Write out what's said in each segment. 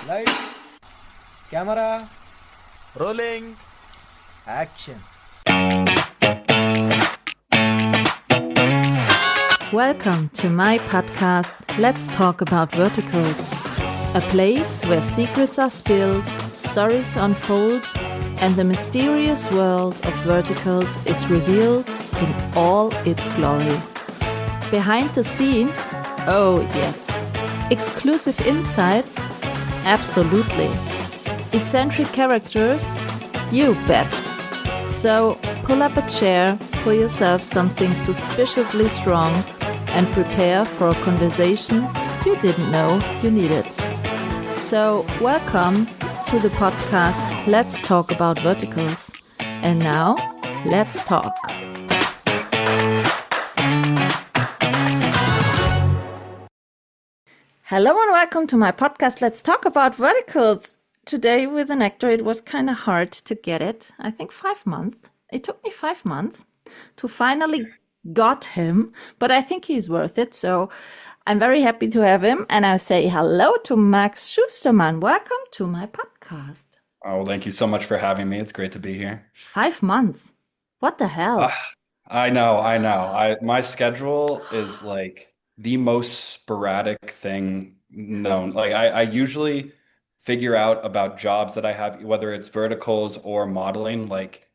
Lights, camera, Rolling. action. Welcome to my podcast, Let's Talk About Verticals, a place where secrets are spilled, stories unfold, and the mysterious world of verticals is revealed in all its glory. Behind the scenes, oh yes. Exclusive insights, absolutely. Eccentric characters, you bet. So pull up a chair, pour yourself something suspiciously strong, and prepare for a conversation you didn't know you needed. So welcome to the podcast Let's Talk About Verticals. And now, let's talk. Hello and welcome to my podcast Let's Talk About Verticals. Today with an actor, it was kind of hard to get it. I think 5 months. It took me 5 months to finally got him, but I think he's worth it. So I'm very happy to have him. And I say hello to Max Shusterman. Welcome to my podcast. Oh, well, thank you so much for having me. It's great to be here. 5 months. What the hell? I know. My schedule is like the most sporadic thing known. Like I usually figure out about jobs that I have, whether it's verticals or modeling, like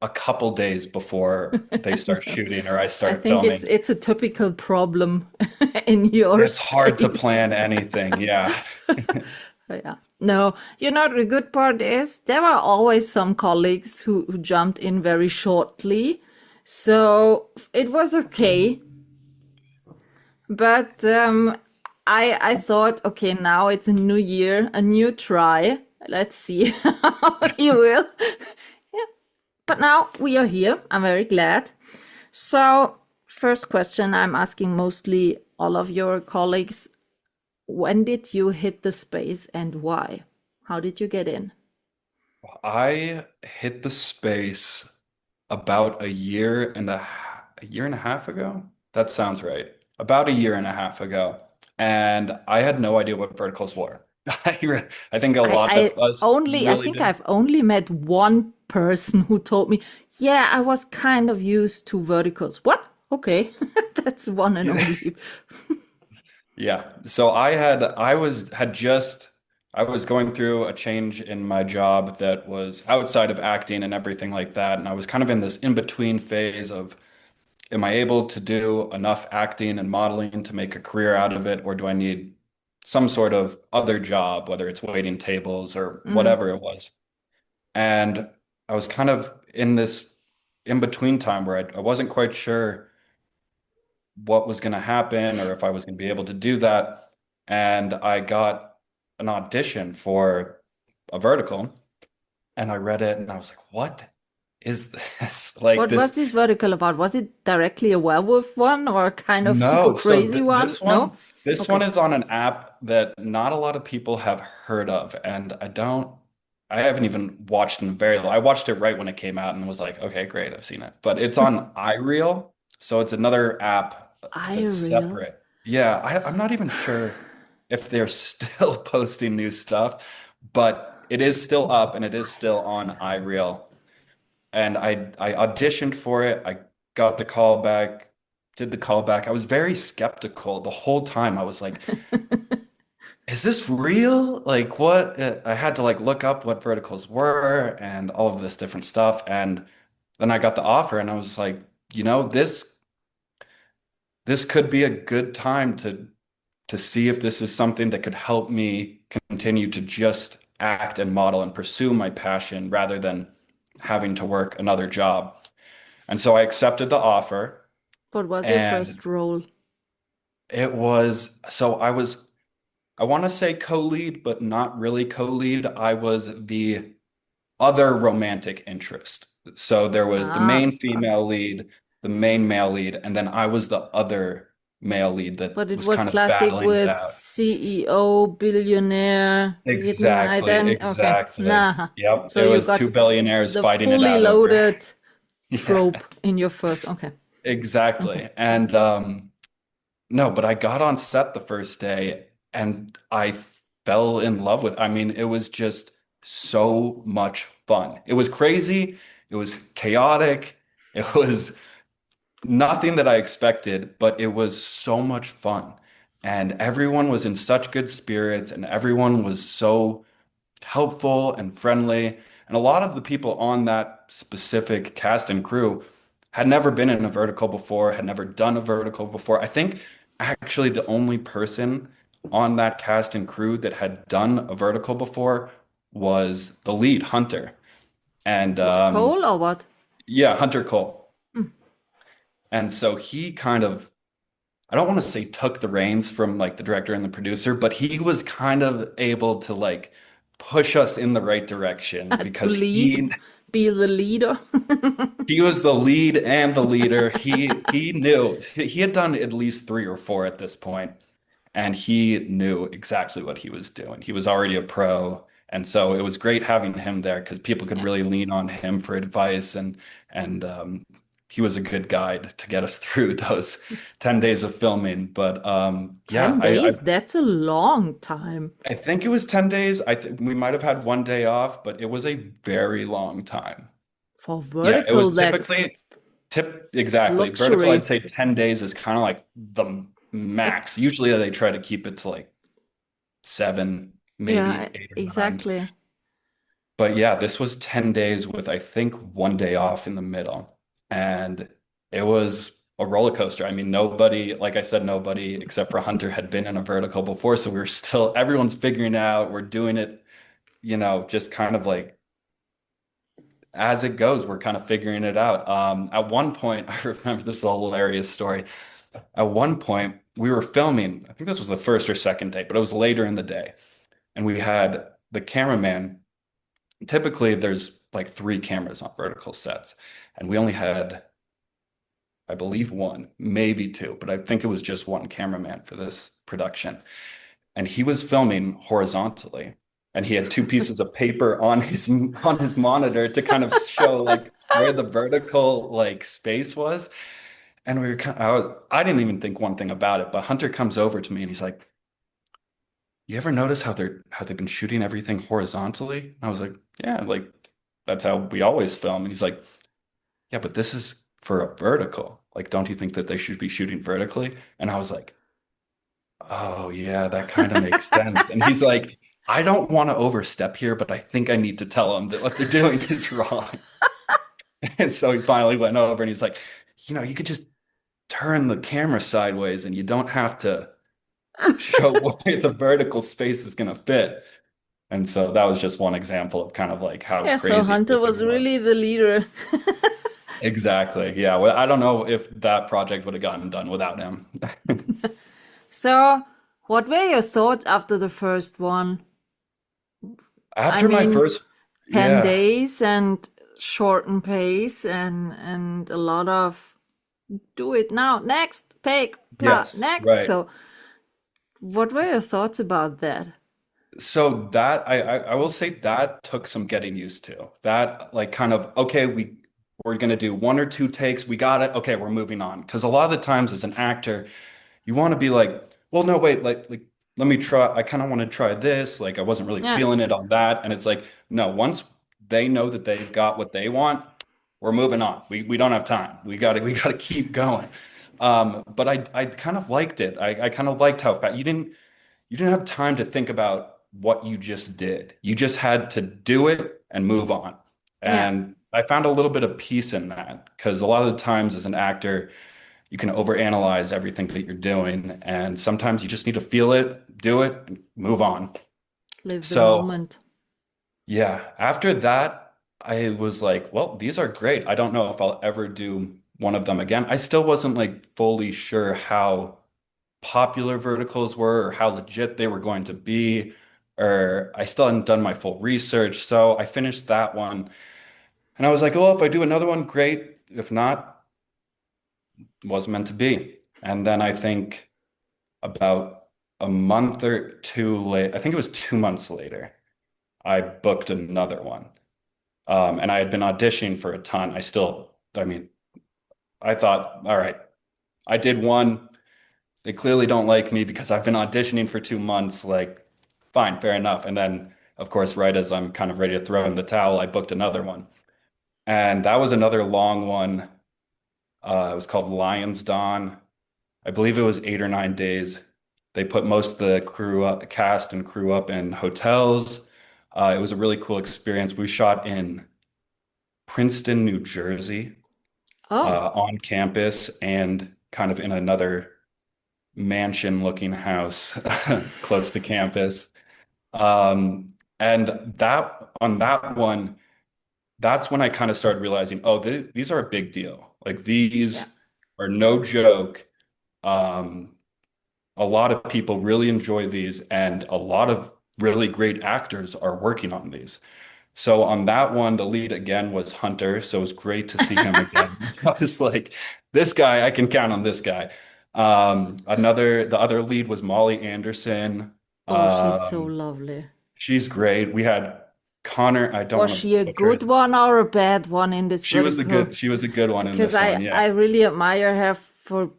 a couple days before they start shooting or I I start think filming. it's a typical problem in your It's hard to case. plan anything. Yeah. Yeah. No, the good part is there are always some colleagues who jumped in very shortly. So it was okay. But I thought, okay, now it's a new year, a new try. Let's see how you will. Yeah. But now we are here. I'm very glad. So first question I'm asking mostly all of your colleagues. When did you hit the space and why? How did you get in? I hit the space about a year and a half ago. That sounds right. About a year and a half ago. And I had no idea what verticals were. I think a lot I of us I really think didn't. I've only met one person who told me, yeah, I was kind of used to verticals. What? Okay. That's one and only. Yeah. So I was going through a change in my job that was outside of acting and everything like that. And I was kind of in this in-between phase of, am I able to do enough acting and modeling to make a career out of it, or do I need some sort of other job, whether it's waiting tables or Mm. whatever it was? And I was kind of in this in-between time where I wasn't quite sure what was going to happen or if I was going to be able to do that. And I got an audition for a vertical and I read it and I was like, what is this? Like What was this. this vertical about? Was it directly a werewolf one or kind of super No, so crazy one? No? this one Okay. is on an app that not a lot of people have heard of, and I haven't even watched in very long. I watched it right when it came out and was like, okay, great, I've seen it. But it's on iReel, so it's another app I that's real. separate. Yeah, I'm not even sure if they're still posting new stuff, but it is still up and it is still on iReel. And I auditioned for it. I got the call back, did the call back. I was very skeptical the whole time. I was like, is this real? Like what? I had to like look up what verticals were and all of this different stuff. And then I got the offer and I was like, this could be a good time to see if this is something that could help me continue to just act and model and pursue my passion rather than having to work another job. And so I accepted the offer What was your and first role? it was, so I want to say co-lead, but not really co-lead. I was the other romantic interest. So there was the Ah, main female lead, the main male lead, and then I was the other male lead that but it was was kind of classic battling it with out. CEO, billionaire, hidden ident. Okay, Exactly. nah. Yep. So It you was got two billionaires the fighting it fully out over. loaded Yeah, trope in your first. Okay, okay. exactly. And no, but I got on set the first day and fell in love with. I mean, it was just so much fun. It was crazy. It was chaotic. It was nothing that I expected, but it was so much fun. And everyone was in such good spirits, and everyone was so helpful and friendly. And a lot of the people on that specific cast and crew had never been in a vertical before, had never done a vertical before. I think actually the only person on that cast and crew that had done a vertical before was the lead, Hunter. And What, Cole or what? yeah, Hunter Kohl. Mm. And so he kind of, I don't want to say took the reins from like the director and the producer, but he was kind of able to like push us in the right direction To because lead, be the leader. he was the lead and the leader. He knew he had done at least three or four at this point, and he knew exactly what he was doing. He was already a pro, and so it was great having him there because people could Yeah. really lean on him for advice, and he was a good guide to get us through those 10 days of filming. But yeah, 10 days? That's a long time. I think it was 10 days. I think we might have had one day off, but it was a very long time. For Yeah, it vertical, was that's typically exactly. Vertical, luxury. I'd say 10 days is kind of like the max. Usually they try to keep it to like 7, maybe Yeah, 8 or 9. exactly. But yeah, this was 10 days with I think one day off in the middle. And it was a roller coaster. I mean, nobody, like I said, nobody except for Hunter had been in a vertical before. So we are still, everyone's figuring it out. We're doing it, just kind of like as it goes, we're kind of figuring it out. At one point, I remember this is a hilarious story. At one point, we were filming, I think this was the first or second day, but it was later in the day. And we had the cameraman. Typically, there's like 3 cameras on vertical sets. And we only had, I believe, one, maybe 2, but I think it was just one cameraman for this production. And he was filming horizontally, and he had 2 pieces of paper on his monitor to kind of show like where the vertical like space was. And we were I didn't even think one thing about it, but Hunter comes over to me and he's like, "You ever notice how they've been shooting everything horizontally?" And I was like, "Yeah, like that's how we always film." And he's like, "Yeah, but this is for a vertical. Like, don't you think that they should be shooting vertically?" And I was like, "Oh, yeah, that kind of makes sense." And he's like, "I don't want to overstep here, but I think I need to tell them that what they're doing is wrong." And so he finally went over and he's like, "You could just turn the camera sideways and you don't have to show where the vertical space is going to fit." And so that was just one example of kind of like how Yeah, so crazy Hunter was everything was. really the leader. Exactly. Yeah. Well, I don't know if that project would have gotten done without him. So, what were your thoughts after the first one? I After my mean, first, 10 yeah, days and shorten pace and a lot of do it now, next, take, blah, yes, next. right. So, what were your thoughts about that? So that I will say that took some getting used to. That like kind of okay, we're gonna do 1 or 2 takes. We got it. Okay, we're moving on. Because a lot of the times as an actor, you want to be like, well, no, wait, like let me try. I kind of want to try this. Like I wasn't really Yeah, feeling it on that. And it's like, no, once they know that they've got what they want, we're moving on. We don't have time. We gotta keep going. But I kind of liked it. I kind of liked how fast you didn't have time to think about what you just did. You just had to do it and move on. yeah. And I found a little bit of peace in that because a lot of the times as an actor, you can overanalyze everything that you're doing. And sometimes you just need to feel it, do it, and move on. Live the So, moment. yeah, after that, I was like, well, these are great. I don't know if I'll ever do one of them again. I still wasn't like fully sure how popular verticals were or how legit they were going to be, or I still hadn't done my full research. So I finished that one and I was like, oh, if I do another one, great. If not, it wasn't meant to be. And then I think about a month or 2 late, I think it was 2 months later, I booked another one. And I had been auditioning for a ton. I mean, I thought, all right, I did one. They clearly don't like me because I've been auditioning for 2 months. Like, fine, fair enough. And then, of course, right as I'm kind of ready to throw in the towel, I booked another one. And that was another long one. It was called Lion's Dawn. I believe it was 8 or 9 days. They put most of the crew up, cast and crew up in hotels. It was a really cool experience. We shot in Princeton, New Jersey, Oh, on campus and kind of in another mansion-looking house close to campus. And that on that one, that's when I kind of started realizing, oh, these are a big deal. Like yeah. these are no joke. Um, a lot of people really enjoy these, and a lot of really great actors are working on these. So on that one, the lead again was Hunter. So it was great to see him again. I was like, this guy, I can count on this guy. The other lead was Molly Anderson. Oh, she's so Um, lovely. she's great. We had Connor. I don't Was want to she a butcher good his. one or a bad one in this vertical? She was a good one in Because this I one. Yeah. I really admire her for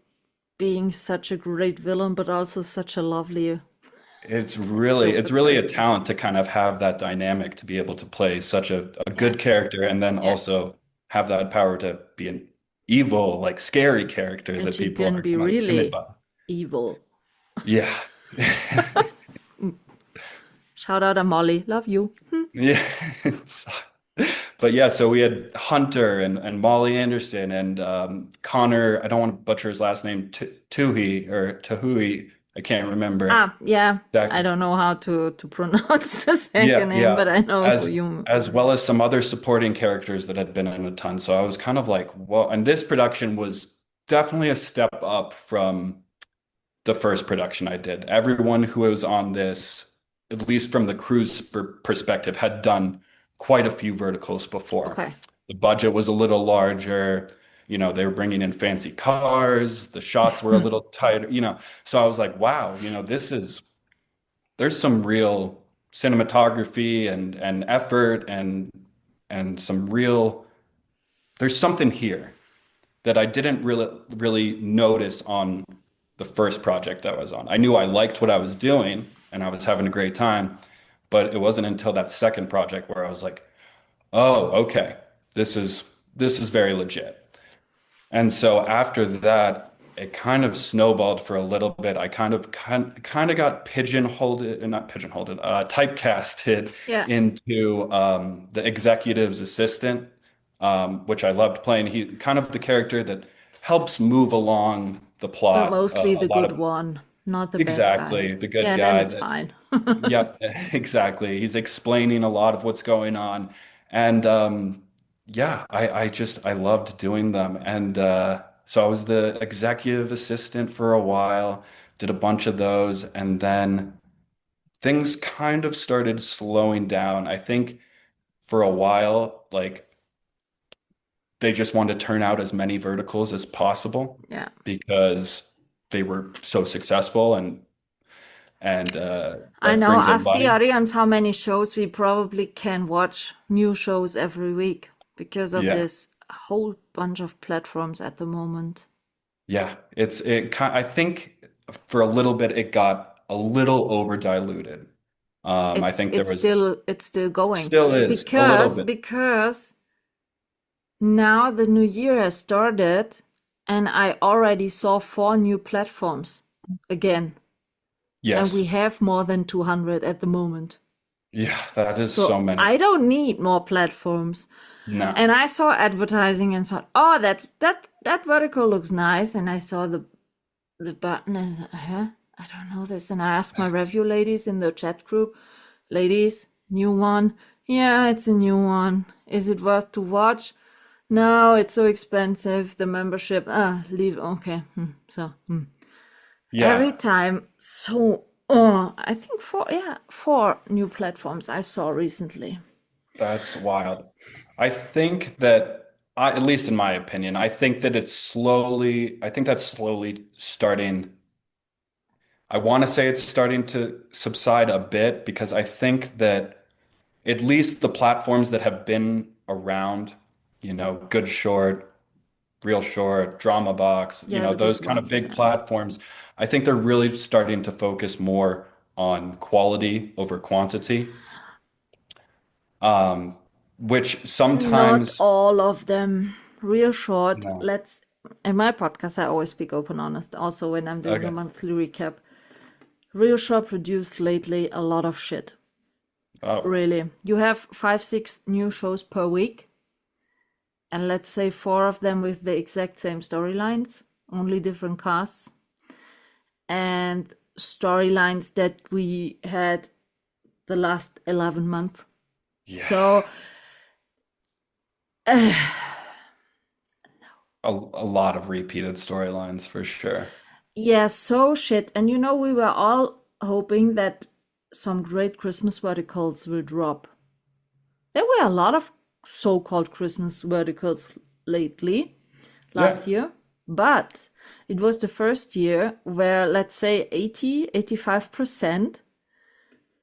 being such a great villain, but also such a lovely, so It's really a fantastic. talent to kind of have that dynamic to be able to play such a Yeah, good character and then yeah. also have that power to be an evil, like scary character And that she people can are be kind of timid really by. evil. Yeah. Shout out to Molly. Love you. Yeah. But yeah, so we had Hunter and Molly Anderson and Connor, I don't want to butcher his last name, Tuhi or Tahui. I can't remember Ah, yeah. I exactly. don't know how to pronounce the second Yeah, name, yeah. but I know who As you. as well as some other supporting characters that had been in a ton. So I was kind of like, well, and this production was definitely a step up from the first production I did. Everyone who was on this, at least from the crew's perspective, had done quite a few verticals before. Okay. The budget was a little larger. You know, they were bringing in fancy cars. The shots were a little tighter, you know. So I was like, wow, you know, there's some real cinematography and effort and some real there's something here that I didn't really notice on the first project that I was on. I knew I liked what I was doing and I was having a great time, but it wasn't until that second project where I was like, "Oh, okay. This is very legit." And so after that, it kind of snowballed for a little bit. I kind of got pigeonholed, not pigeonholed, typecasted Yeah. into the executive's assistant, which I loved playing. He kind of the character that helps move along the But plot. mostly A the lot good of one, not the bad guy. exactly the good Yeah, then guy it's that fine. yep, exactly. He's explaining a lot of what's going on. And yeah, I loved doing them. And so I was the executive assistant for a while, did a bunch of those, and then things kind of started slowing down. I think for a while, like they just wanted to turn out as many verticals as possible Yeah. because they were so successful and I that know. brings in Ask the money. audience how many shows we probably can watch new shows every week because of Yeah. this whole bunch of platforms at the moment. Yeah, I think for a little bit it got a little over diluted. I think there was It's still going still is a little because bit. now the new year has started and I already saw 4 new platforms again, and we Yes. have more than 200 at the moment. Yeah, that is so So many. I don't need more platforms. No. And I saw advertising and thought, oh, that vertical looks nice. And I saw the button and I thought, huh? I don't know this. And I asked my review ladies in the chat group, ladies, new one. Yeah, it's a new one. Is it worth to watch? No, it's so expensive. The membership. Leave. Okay. Every Yeah, time. So, oh, I think 4 new platforms I saw recently. that's wild. I think that at least in my opinion, I think that's slowly starting. I want to say it's starting to subside a bit because I think that at least the platforms that have been around, you know, Good Short, Real Short, Drama Box, you Yeah, know, the big those kind of ones. big Yeah. platforms, I think they're really starting to focus more on quality over quantity, which Not sometimes, all of them. Real short. no. Let's. In my podcast, I always speak open honest. Also, when I'm doing a Okay. monthly recap, Real short produced lately a lot of shit. Oh, Really, you have 5, 6 new shows per week, and let's say 4 of them with the exact same storylines, only different casts, and storylines that we had the last 11 months. yeah. So A lot of repeated storylines for sure. yeah, so shit. And we were all hoping that some great Christmas verticals will drop. There were a lot of so-called Christmas verticals lately, Yeah. last year, but it was the first year where, let's say, 85%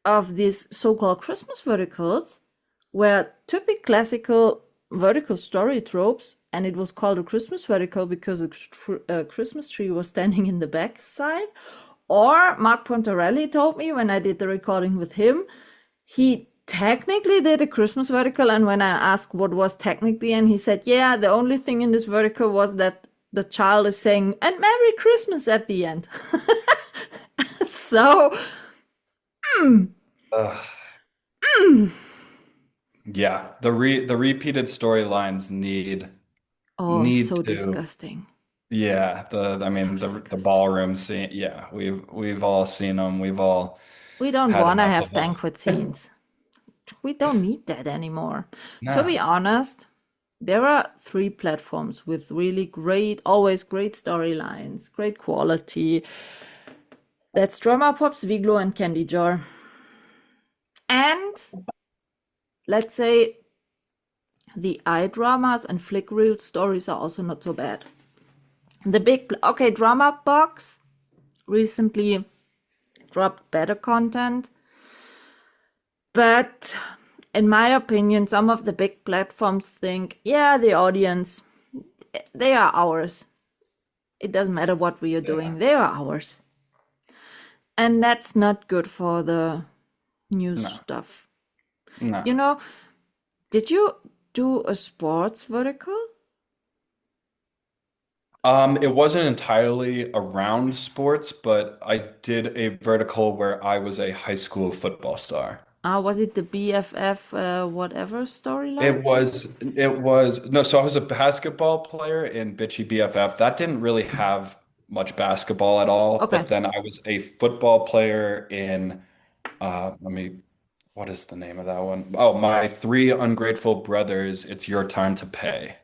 of these so-called Christmas verticals were typical classical vertical story tropes, and it was called a Christmas vertical because a Christmas tree was standing in the back side. Or Mark Pontarelli told me when I did the recording with him, he technically did a Christmas vertical, and when I asked what was technically, and he said, yeah, the only thing in this vertical was that the child is saying, and Merry Christmas at the end. So, Ugh. Yeah. The repeated storylines oh, need so to. disgusting. Yeah, I So mean the disgusting. ballroom scene. Yeah, we've all seen them. We've all We don't had want to enough have of them. banquet scenes. We don't need that anymore. To be No. honest, there are 3 platforms with really great, always great storylines, great quality. That's Drama Pops, Viglo, and Candy Jar. And let's say the iDramas and Flick Reel stories are also not so bad. The big, okay, Drama Box recently dropped better content, but in my opinion, some of the big platforms think, yeah, the audience, they are ours. It doesn't matter what we are Yeah. doing, they are ours. And that's not good for the news No. stuff. No. You know, did you do a sports vertical? It wasn't entirely around sports, but I did a vertical where I was a high school football star. Was it the BFF whatever storyline? It was no, so I was a basketball player in Bitchy BFF. That didn't really have much basketball at all, Okay. but then I was a football player in let me what is the name of that one? Oh, my three ungrateful brothers, it's your time to pay.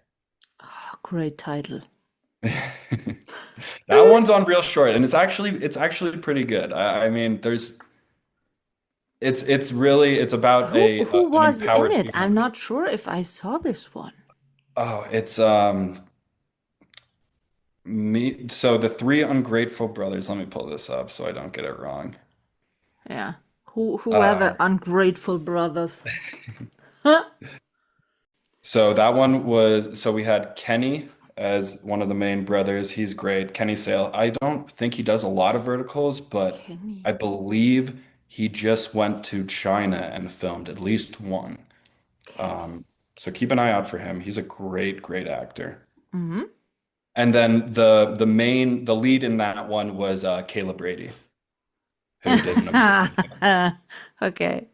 Oh, great title. That one's on real short, and it's actually pretty good. I mean, it's really it's about Who who an was in empowered it? I'm female. not sure if I saw this one. Oh, it's me. So the three ungrateful brothers. Let me pull this up so I don't get it wrong. Yeah. Whoever Uh, ungrateful brothers. so that one was so we had Kenny as one of the main brothers. He's great. Kenny Sale. I don't think he does a lot of verticals, but Kenny. I believe he just went to China and filmed at least one. Kenny. Um, so keep an eye out for him. He's a great, great actor. Mm-hmm. And then the lead in that one was Caleb Brady, who did an amazing job. Okay,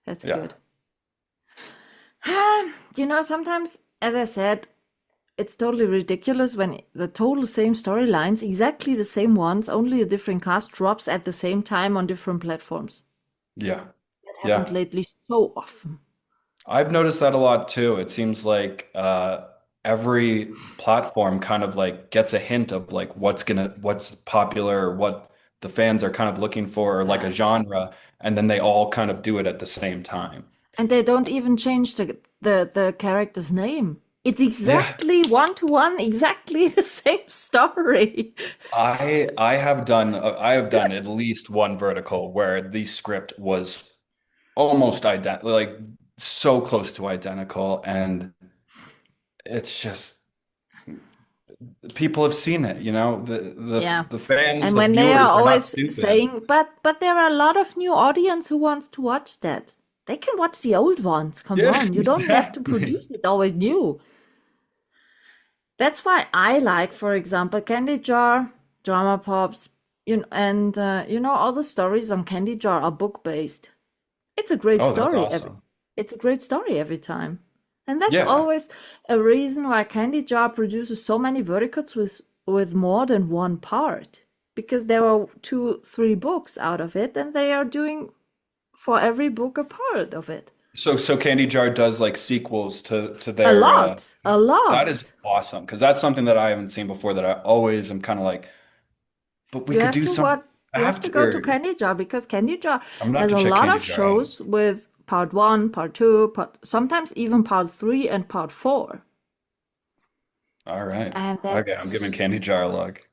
that's Yeah. good. Sometimes, as I said, it's totally ridiculous when the total same storylines, exactly the same ones, only a different cast drops at the same time on different platforms. Yeah. That happened Yeah. lately so often. I've noticed that a lot too. It seems like every platform kind of like gets a hint of like what's popular or what the fans are kind of looking for or like a Yeah. genre, and then they all kind of do it at the same time. And they don't even change the character's name. It's Yeah. exactly one to one, exactly the same story. I have done at least one vertical where the script was almost identical, like so close to identical, and it's just people have seen it, Yeah. the fans, And the when they are viewers, they're not always stupid. saying, but there are a lot of new audience who wants to watch that. They can watch the old ones. Come Yeah, on, you don't have to exactly. produce it always new. That's why I like, for example, Candy Jar, Drama Pops, and all the stories on Candy Jar are book based. It's a great Oh, that's story awesome. it's a great story every time. And that's Yeah. always a reason why Candy Jar produces so many verticals with more than one part. Because there are 2, 3 books out of it, and they are doing for every book a part of it. So Candy Jar does like sequels to A their lot, a that is lot. awesome because that's something that I haven't seen before that I always am kind of like, but we You could have do to something what you have to go to after. Candy Jar because Candy Jar I'm gonna have has to a check lot Candy of Jar out. shows with part 1, part 2, sometimes even part 3 and part 4. All right. And Okay, I'm giving that's, Candy Jar a look.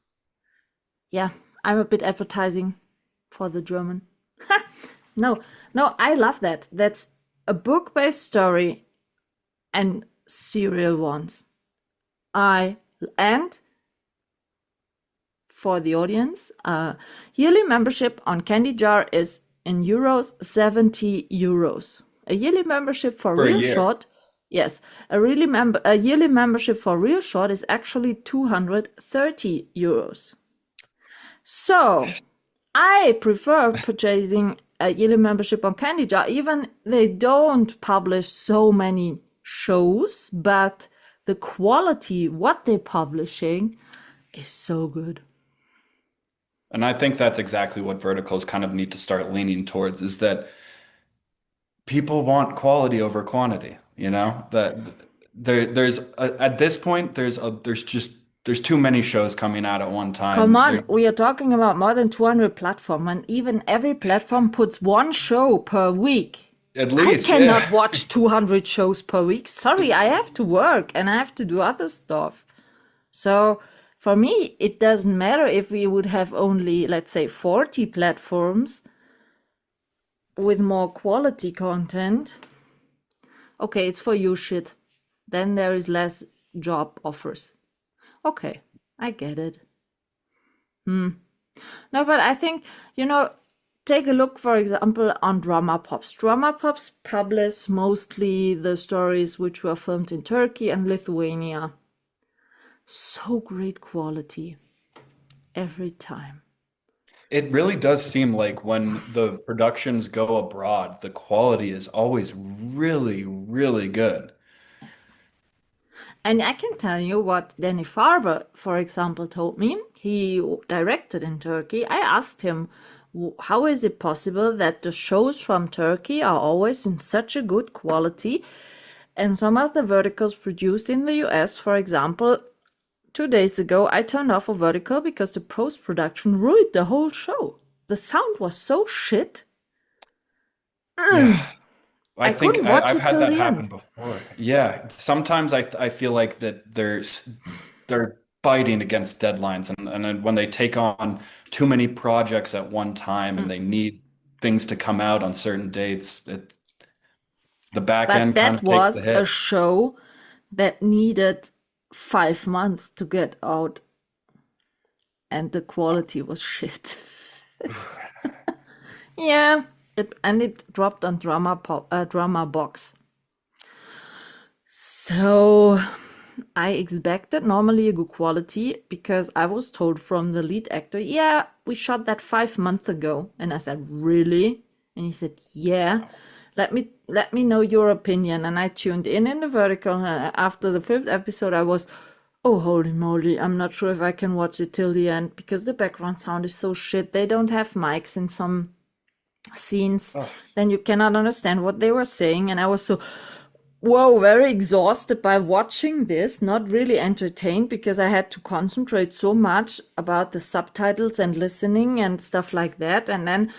yeah, I'm a bit advertising for the German. No, no, I love that. That's a book-based story and serial ones. And for the audience, yearly membership on Candy Jar is in euros 70 euros. A yearly membership for For a Real year. Short, yes, a yearly membership for Real Short is actually 230 euros. So I prefer purchasing a yearly membership on Candy Jar, even they don't publish so many shows, but the quality, what they're publishing, is so good. And I think that's exactly what verticals kind of need to start leaning towards is that people want quality over quantity, That at this point there's too many shows coming out at one Come time. on, we are talking about more than 200 platforms, and even every platform puts one show per week. At I least, yeah. cannot watch 200 shows per week. Sorry, I have to work and I have to do other stuff. So for me, it doesn't matter if we would have only, let's say, 40 platforms with more quality content. Okay, it's for you shit. Then there is less job offers. Okay, I get it. No, but I think, take a look, for example, on Drama Pops. Drama Pops publish mostly the stories which were filmed in Turkey and Lithuania. So great quality every time. It really does seem like when the productions go abroad, the quality is always really, really good. And I can tell you what Danny Farber, for example, told me. He directed in Turkey. I asked him, how is it possible that the shows from Turkey are always in such a good quality? And some of the verticals produced in the US, for example, 2 days ago, I turned off a vertical because the post-production ruined the whole show. The sound was so shit. Yeah. I I think couldn't watch I've it had till that the happen end. before. Yeah, sometimes I feel like that they're fighting against deadlines and then when they take on too many projects at one time and they need things to come out on certain dates, the back But end kind that of takes the was a hit. show that needed 5 months to get out, and the quality was shit. Yeah, it dropped on Drama Box. So I expected normally a good quality because I was told from the lead actor, yeah, we shot that 5 months ago. And I said, really? And he said, yeah. Let me know your opinion. And I tuned in the vertical. And after the 5th episode, I was, oh, holy moly, I'm not sure if I can watch it till the end because the background sound is so shit. They don't have mics in some scenes. Oh, Then you cannot understand what they were saying. And I was so, whoa, very exhausted by watching this, not really entertained because I had to concentrate so much about the subtitles and listening and stuff like that. And then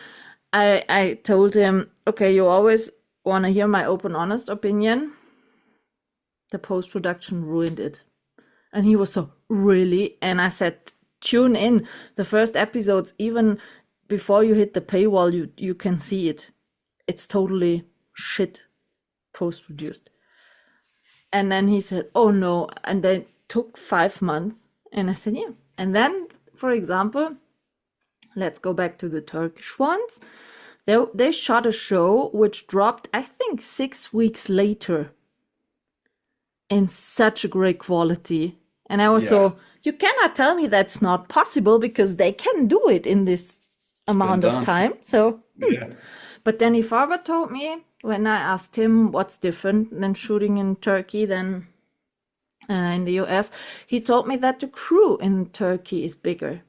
I told him, okay, you always want to hear my open, honest opinion. The post-production ruined it. And he was so, really? And I said, tune in. The first episodes, even before you hit the paywall, you can see it. It's totally shit post-produced. And then he said, oh no. And then it took 5 months And I said, yeah. And then, for example, let's go back to the Turkish ones. They shot a show which dropped, I think, 6 weeks later in such a great quality. And I was Yeah, so, you cannot tell me that's not possible because they can do it in this it's been amount of done. time. So, Yeah. but Danny Farber told me when I asked him what's different than shooting in Turkey than in the US, he told me that the crew in Turkey is bigger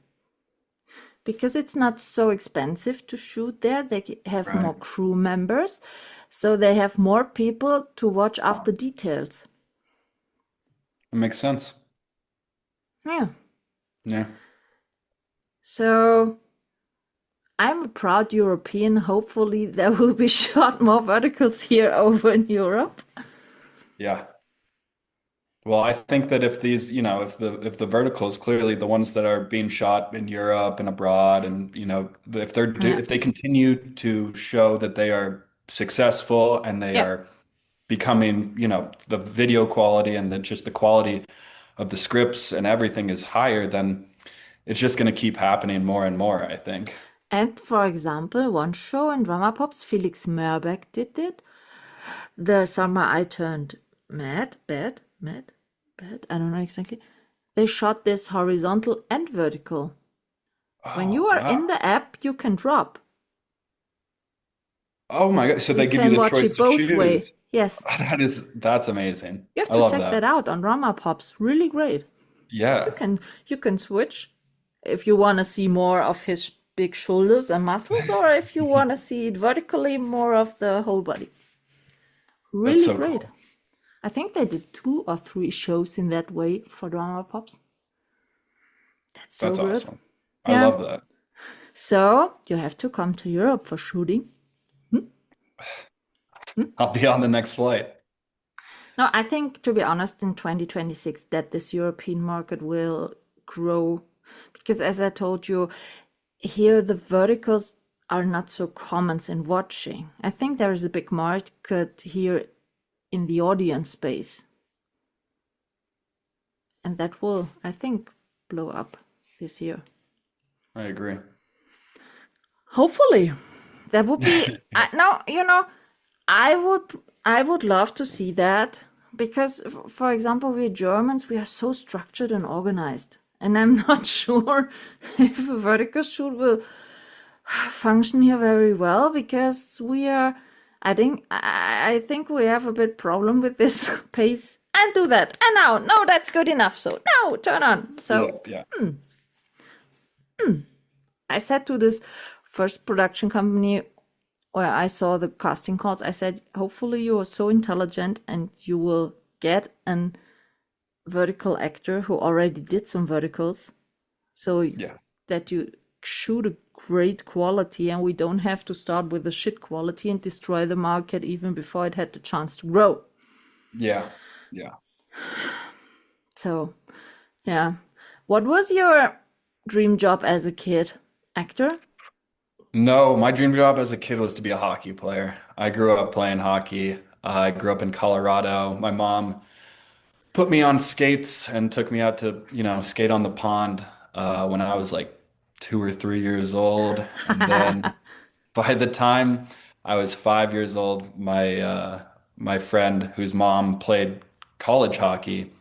because it's not so expensive to shoot there. They have more Right. crew members, so they have more people to watch after details. It makes sense. Yeah. Yeah. So I'm a proud European. Hopefully, there will be shot more verticals here over in Europe. Yeah. Well, I think that if these, if the verticals, clearly the ones that are being shot in Europe and abroad, and Yeah. if they continue to show that they are successful and they Yeah. are becoming, the video quality and then just the quality of the scripts and everything is higher, then it's just going to keep happening more and more, I think. And for example, one show in Drama Pops, Felix Mörbeck did it. The Summer I Turned Bad, I don't know exactly. They shot this horizontal and vertical. When Oh, you are wow. in the app, you can drop. Oh my God. So You they give you can the watch choice it to both way. choose. Yes, That's amazing. you have I to love check that. that out on Drama Pops. Really great. You Yeah. can you can switch if you want to see more of his big shoulders and muscles, or if you want to see it vertically, more of the whole body. That's Really so great. cool. I think they did 2 or 3 shows in that way for Drama Pops. That's so That's good. awesome. I Yeah. love that. So you have to come to Europe for shooting. I'll be on the next flight. No, I think, to be honest, in 2026 that this European market will grow because, as I told you, here the verticals are not so common in watching. I think there is a big market here in the audience space, and that will, I think, blow up this year. I agree. Hopefully, that would be. No, I would love to see that because, for example, we Germans, we are so structured and organized, and I'm not sure if a vertical shoot will function here very well because we are. I think we have a bit problem with this pace and do that and now no that's good enough so no turn on Yeah, so yeah. I said to this first production company where I saw the casting calls, I said, hopefully you are so intelligent and you will get an vertical actor who already did some verticals so Yeah. that you shoot a great quality and we don't have to start with a shit quality and destroy the market even before it had the chance to grow. Yeah. Yeah. So, yeah. What was your dream job as a kid? Actor? No, my dream job as a kid was to be a hockey player. I grew up playing hockey. I grew up in Colorado. My mom put me on skates and took me out to, skate on the pond when I was like 2 or 3 years old. And then by the time I was 5 years old, my friend whose mom played college hockey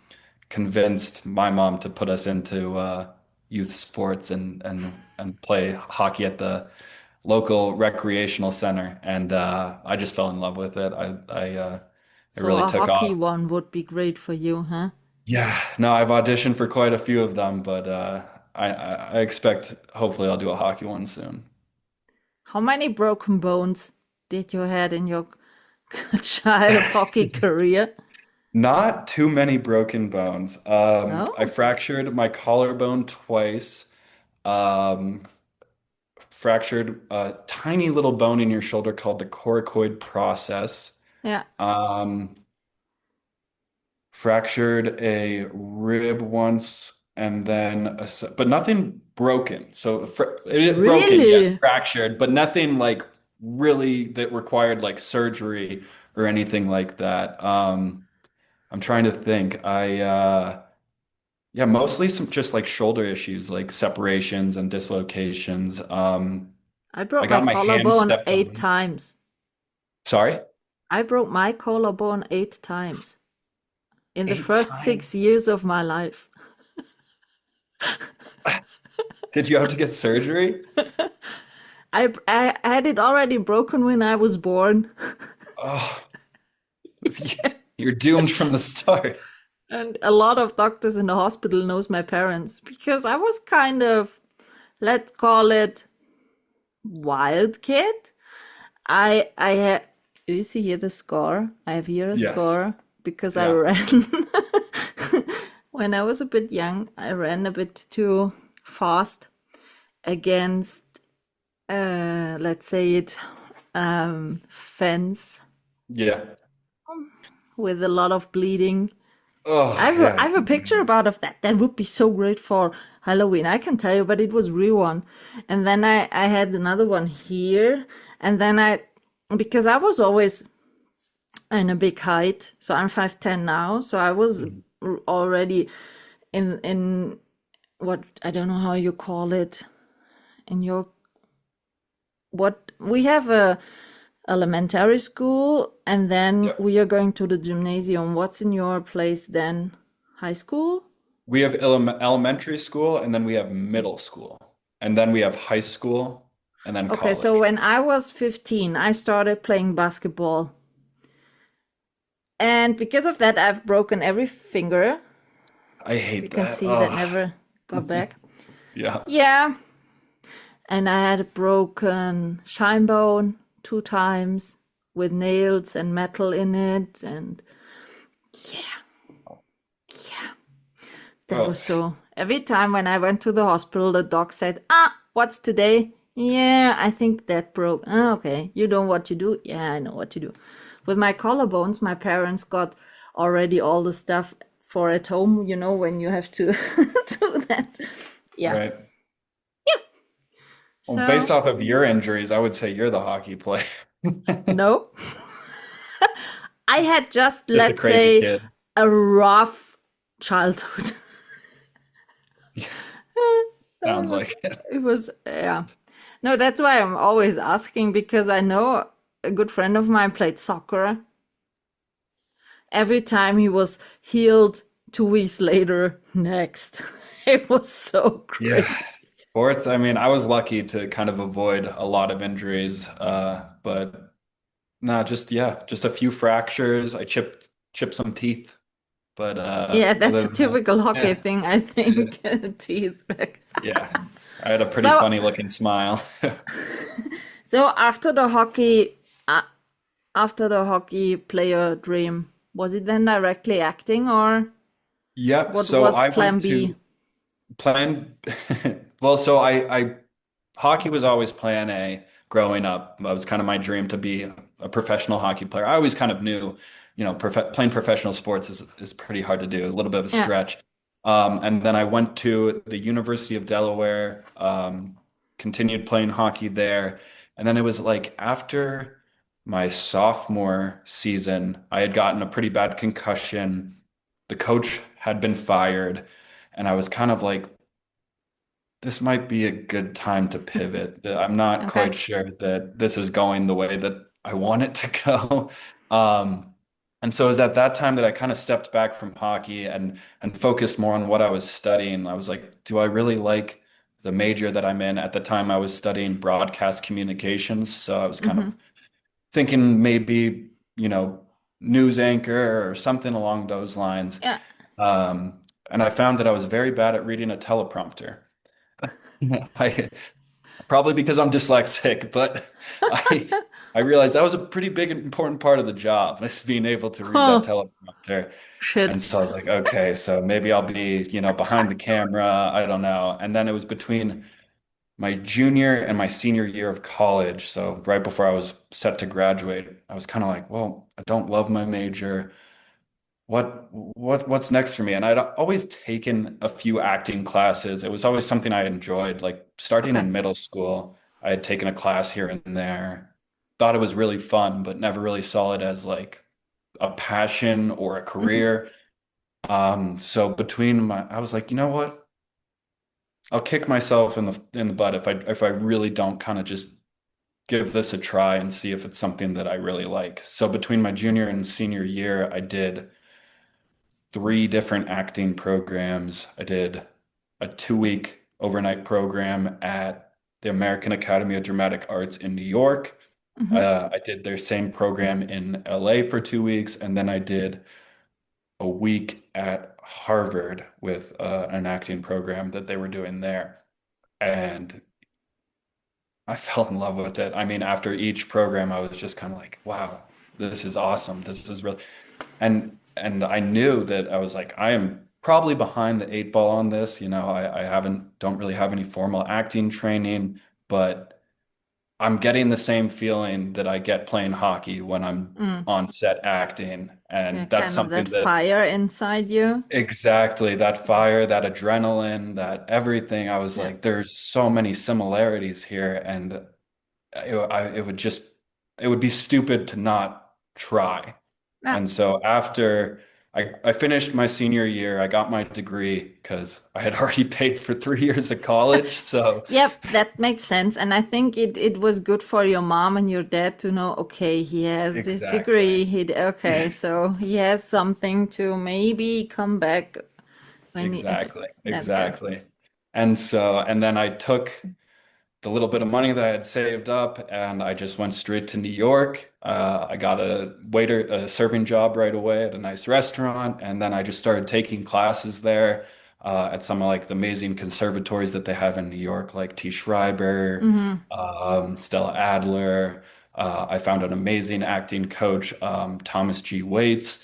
convinced my mom to put us into youth sports and play hockey at the local recreational center, and I just fell in love with it. It So really a took hockey off. one would be great for you, huh? Yeah, no, I've auditioned for quite a few of them, but I expect hopefully I'll do a hockey one soon. How many broken bones did you had in your child hockey career? Not too many broken bones. I No? fractured my collarbone twice. Um, Fractured a tiny little bone in your shoulder called the coracoid process. Yeah. Um, Fractured a rib once, and then but nothing broken. So it broken, yes, Really? fractured, but nothing like really that required like surgery or anything like that. I'm trying to think. Yeah, mostly some just like shoulder issues, like separations and dislocations. I I broke my got my hand collarbone stepped 8 on. times. Sorry? I broke my collarbone 8 times in the Eight first six times? years of my life. Did you have to get surgery? I had it already broken when I was born. Oh, you're doomed from the start. And a lot of doctors in the hospital knows my parents because I was kind of, let's call it, wild kid. I have, you see here the scar? I have here a Yes. scar because I Yeah. ran. When I was a bit young, I ran a bit too fast against, let's say it, fence Yeah. with a lot of bleeding. Oh, yeah. I have a picture about of that. That would be so great for Halloween. I can tell you, but it was real one. And then I had another one here. And then because I was always in a big height, so I'm 5'10" now. So I was Mhm. already in what, I don't know how you call it in your, what we have a elementary school, and then Yeah. we are going to the gymnasium. What's in your place then? High school? We have elementary school and then we have middle school. And then we have high school and then Okay, so college. when I was 15, I started playing basketball. And because of that, I've broken every finger. I You hate can that. see that Oh, never got back. yeah. Yeah. And I had a broken shin bone 2 times with nails and metal in it. And yeah, yeah. That Oh, was so. Every time when I went to the hospital, the doc said, "Ah, what's today?" Yeah, I think that broke. Ah, okay, you know what to do? Yeah, I know what to do. With my collarbones, my parents got already all the stuff for at home, when you have to do that. Yeah. right. Well, based So, off of your injuries, I would say you're the hockey player. no. I had just, Just a let's crazy say, kid. a rough childhood. Sounds like it. It was, yeah. No, that's why I'm always asking because I know a good friend of mine played soccer. Every time he was healed 2 weeks later, next. It was so Yeah. crazy. Fourth, I mean, I was lucky to kind of avoid a lot of injuries, but nah, just yeah, just a few fractures. I chipped some teeth, but Yeah, that's other a than that, typical hockey yeah, thing, I yeah, think. Teeth. yeah. I had a pretty So, funny looking smile. so after the hockey player dream, was it then directly acting or Yep. what So was I plan went B? to plan. Well, so I hockey was always plan A growing up. It was kind of my dream to be a professional hockey player. I always kind of knew, playing professional sports is pretty hard to do, a little bit of a Yeah. stretch. And then I went to the University of Delaware, continued playing hockey there. And then it was like after my sophomore season, I had gotten a pretty bad concussion. The coach had been fired, and I was kind of like, this might be a good time to pivot. I'm not Okay. quite sure that this is going the way that I want it to go. Um, and so it was at that time that I kind of stepped back from hockey and focused more on what I was studying. I was like, do I really like the major that I'm in? At the time, I was studying broadcast communications, so I was kind Mm-hmm. of thinking maybe, you know, news anchor or something along those lines. Yeah. Um, and I found that I was very bad at reading a teleprompter. I probably because I'm dyslexic, but I I realized that was a pretty big and important part of the job, is being able to read that Huh. teleprompter. And Shit. so I was like, okay, so maybe I'll be, behind the camera. I don't know. And then it was between my junior and my senior year of college. So right before I was set to graduate, I was kind of like, well, I don't love my major. What's next for me? And I'd always taken a few acting classes. It was always something I enjoyed. Like starting Okay. in middle school, I had taken a class here and there. Thought it was really fun, but never really saw it as like a passion or a Mm-hmm. career. So I was like, you know what? I'll kick myself in the butt if I really don't kind of just give this a try and see if it's something that I really like. So between my junior and senior year, I did three different acting programs. I did a 2 week overnight program at the American Academy of Dramatic Arts in New York. Hmm. I did their same program in LA for 2 weeks, and then I did a week at Harvard with an acting program that they were doing there. And I fell in love with it. I mean, after each program, I was just kind of like, wow, this is awesome. This is really, and I knew that I was like, I am probably behind the eight ball on this. I don't really have any formal acting training, but I'm getting the same feeling that I get playing hockey when I'm Mm. on set acting. Yeah, And that's kind of that something that fire inside you. exactly that fire, that adrenaline, that everything. I was Yeah. like, there's so many similarities here, and it would be stupid to not try. Yeah. And so after I finished my senior year, I got my degree because I had already paid for 3 years of college. So Yep, that makes sense. And I think it was good for your mom and your dad to know, okay, he has this exactly, degree. Okay, so he has something to maybe come back when he, exactly, okay. exactly. And then I took the little bit of money that I had saved up, and I just went straight to New York. I got a serving job right away at a nice restaurant, and then I just started taking classes there at some of like the amazing conservatories that they have in New York, like T. Schreiber, Hmm. Stella Adler. I found an amazing acting coach, Thomas G. Waits,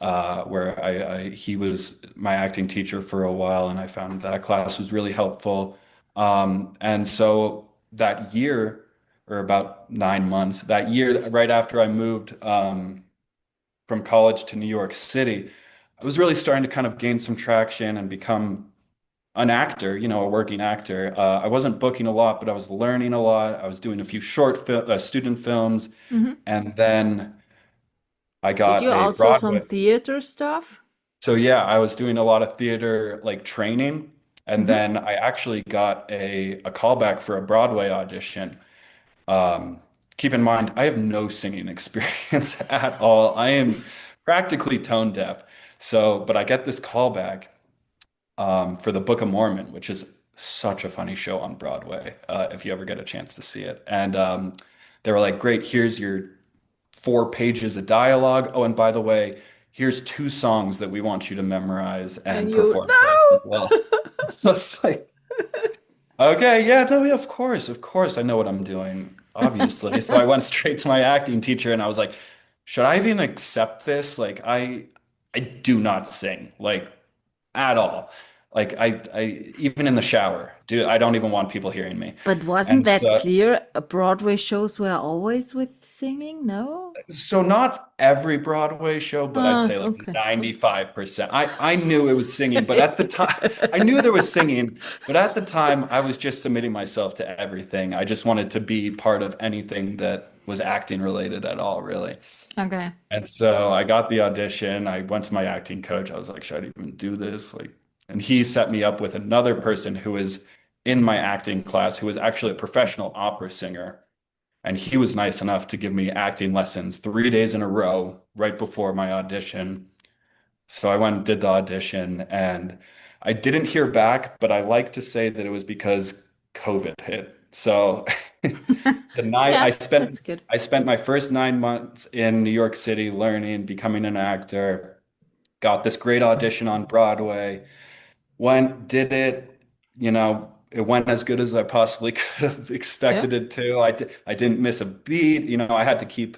where he was my acting teacher for a while, and I found that class was really helpful. And so that year, or about 9 months, that year right after I moved from college to New York City, I was really starting to kind of gain some traction and become an actor, a working actor. I wasn't booking a lot, but I was learning a lot. I was doing a few student films, Hmm. and then I Did got you a also some Broadway. theater stuff? So yeah, I was doing a lot of theater like training, and Hmm. then I actually got a callback for a Broadway audition. Um, Keep in mind, I have no singing experience at all. I am practically tone deaf. So, but I get this callback for the Book of Mormon, which is such a funny show on Broadway, if you ever get a chance to see it. And they were like, "Great, here's your 4 pages of dialogue. Oh, and by the way, here's two songs that we want you to memorize And and you, perform for us as well." no! So it's like, okay, yeah, no, yeah, of course, I know what I'm doing, obviously. So I went straight to my acting teacher and I was like, should I even accept this? Like, I do not sing, like at all. Like I even in the shower, dude, I don't even want people hearing me. But wasn't And that so clear? Broadway shows were always with singing? No? So not every Broadway show, but I'd Ah, say like okay. 95%. I knew it was singing, but at the time I knew there was singing, but at the time I was just submitting myself to everything. I just wanted to be part of anything that was acting related at all, really. Okay. And so I got the audition. I went to my acting coach. I was like, should I even do this? Like, and he set me up with another person who was in my acting class, who was actually a professional opera singer. And he was nice enough to give me acting lessons 3 days in a row right before my audition. So I went and did the audition, and I didn't hear back, but I like to say that it was because COVID hit. So the night Yeah, that's good. I spent my first 9 months in New York City learning, becoming an actor, got this great audition on Broadway, went, did it, it went as good as I possibly could have Yeah. expected it to. I didn't miss a beat. I had to keep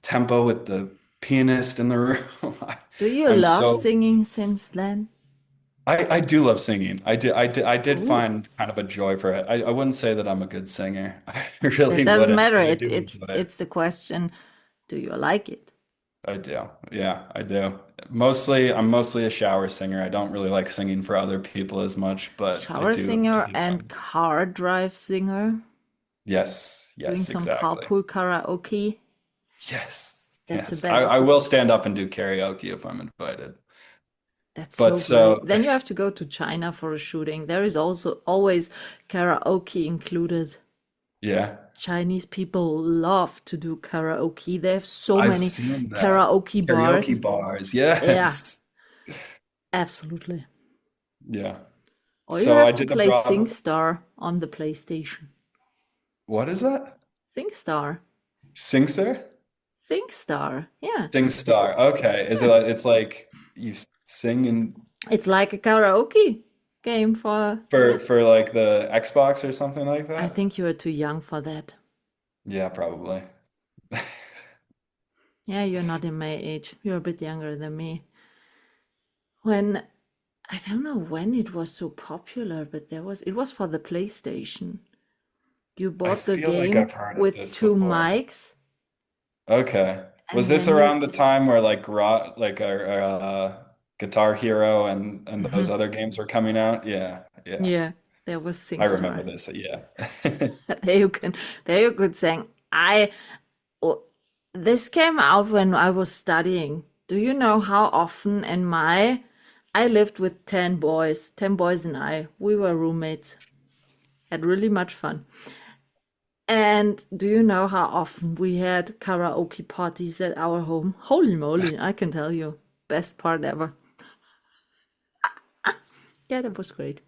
tempo with the pianist in the room. Do you I'm love so singing since then? I do love singing. I did Ooh. find kind of a joy for it. I wouldn't say that I'm a good singer. I That really doesn't wouldn't, matter. but I It do it's enjoy it. it's the question, do you like it? I do. Yeah, I do. I'm mostly a shower singer. I don't really like singing for other people as much, but I Shower do. I singer do and find. car drive singer, Yes, doing yes, some exactly. carpool karaoke. Yes, That's the yes. I best. will stand up and do karaoke if I'm invited. That's But so great. so Then you have to go to China for a shooting. There is also always karaoke included. yeah, Chinese people love to do karaoke. They have so I've many seen that. karaoke Karaoke bars. bars, Yeah, yes. absolutely. Yeah. Or you So I have to did the play Bravo. SingStar on the PlayStation. What is that? SingStar. SingStar? SingStar. Yeah. SingStar. Okay. Is it Yeah. it's like you sing and It's like a karaoke game for, yeah. for like the Xbox or something like I that? think you are too young for that. Yeah, probably. Yeah, you're not in my age. You're a bit younger than me. When I don't know when it was so popular, but it was for the PlayStation. You I bought the feel like I've game heard of with this two before. mics, Okay. Was and this then you around the time where like like our Guitar Hero and those Mhm. other games were coming out? Yeah, yeah. Yeah, there was I remember SingStar. this. Yeah. There you could sing. Oh, this came out when I was studying. Do you know how often I lived with 10 boys, 10 boys and we were roommates, had really much fun. And do you know how often we had karaoke parties at our home? Holy moly, I can tell you. Best part ever. Yeah, that was great.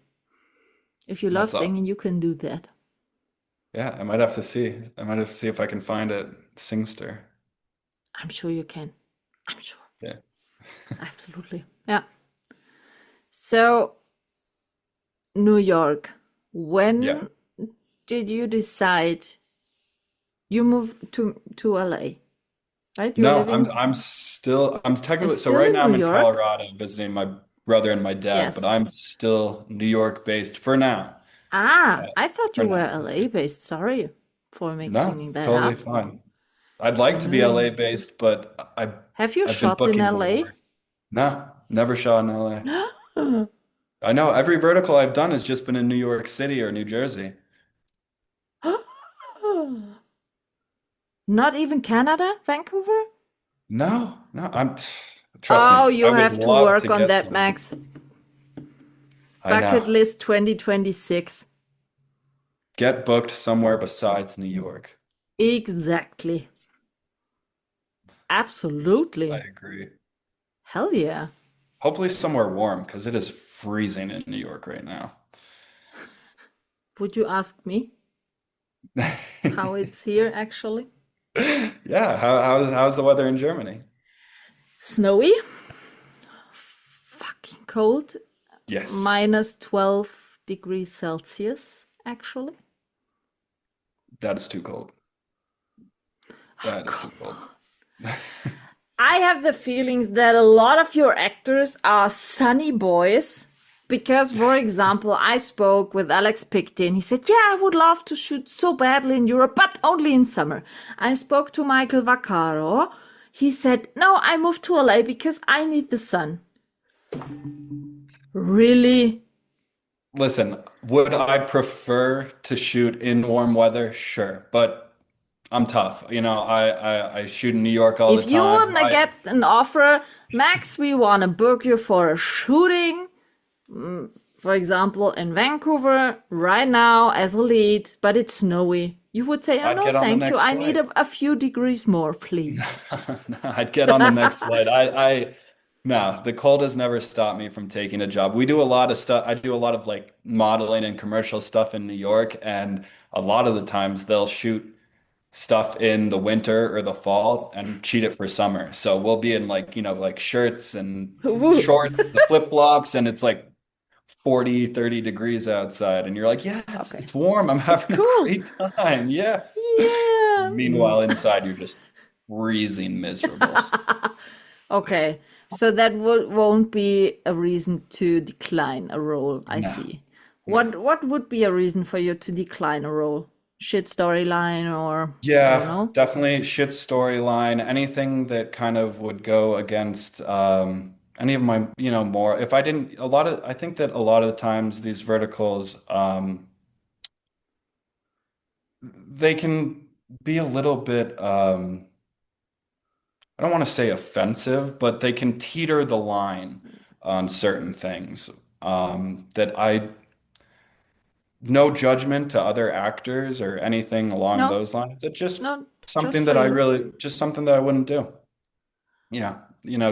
If you love That's singing, awesome. you can do that. Yeah, I might have to see. I might have to see if I can find it. Singster. I'm sure you can. I'm sure. Yeah. Absolutely. Yeah. So, New York, Yeah. when did you decide you moved to LA, right? You're No, living I'm technically so still right in now New I'm in York? Colorado visiting my brother and my dad, but Yes. I'm still New York based for now. Ah, Uh, I thought for you were now. LA based. Sorry for No, making it's that totally up. fine. I'd like to be LA Really? based, but Have you I've been shot in booking LA? more. No, never shot in LA. I know every vertical I've done has just been in New York City or New Jersey. Not even Canada, Vancouver? No, no, trust me, Oh, I you would have to love to work on get that, some. Max. I Bucket know. list 2026. Get booked somewhere besides New York. Exactly. I Absolutely. agree. Hell yeah. Hopefully somewhere warm because it is freezing in New York right now. Would you ask me how it's here actually? Yeah, how's the weather in Germany? Snowy, fucking cold, Yes, minus 12 degrees Celsius actually. that is too cold. Oh, That is too come cold. on. I have the feelings that a lot of your actors are sunny boys. Because, for example, I spoke with Alex Picton. He said, yeah, I would love to shoot so badly in Europe, but only in summer. I spoke to Michael Vaccaro. He said, no, I moved to LA because I need the sun. Really? Listen, would I prefer to shoot in warm weather? Sure, but I'm tough. You know, I shoot in New York all the If you time. wanna get an offer, Max, we wanna book you for a shooting, for example, in Vancouver right now as a lead, but it's snowy. You would say, oh I'd no, get on the thank you. next I need flight. a few degrees more, please. I'd get on the next flight. No, the cold has never stopped me from taking a job. We do a lot of stuff. I do a lot of like modeling and commercial stuff in New York, and a lot of the times they'll shoot stuff in the winter or the fall and cheat it for summer. So we'll be in like, like shirts and Woo. shorts, the flip-flops, and it's like 40, 30 degrees outside. And you're like, yeah, it's Okay. it's warm. I'm It's having a cool. great time. Yeah. Yeah. Meanwhile, inside you're just freezing miserable. Okay. So that won't be a reason to decline a role, I No, see. no. What would be a reason for you to decline a role? Shit storyline or I don't Yeah, know. definitely shit storyline. Anything that kind of would go against any of my, more. If I didn't, I think that a lot of the times these verticals, they can be a little bit, I don't want to say offensive, but they can teeter the line on certain things. That I no judgment to other actors or anything along No, those lines. It's just no, just something for that I you. really just something that I wouldn't do. Yeah,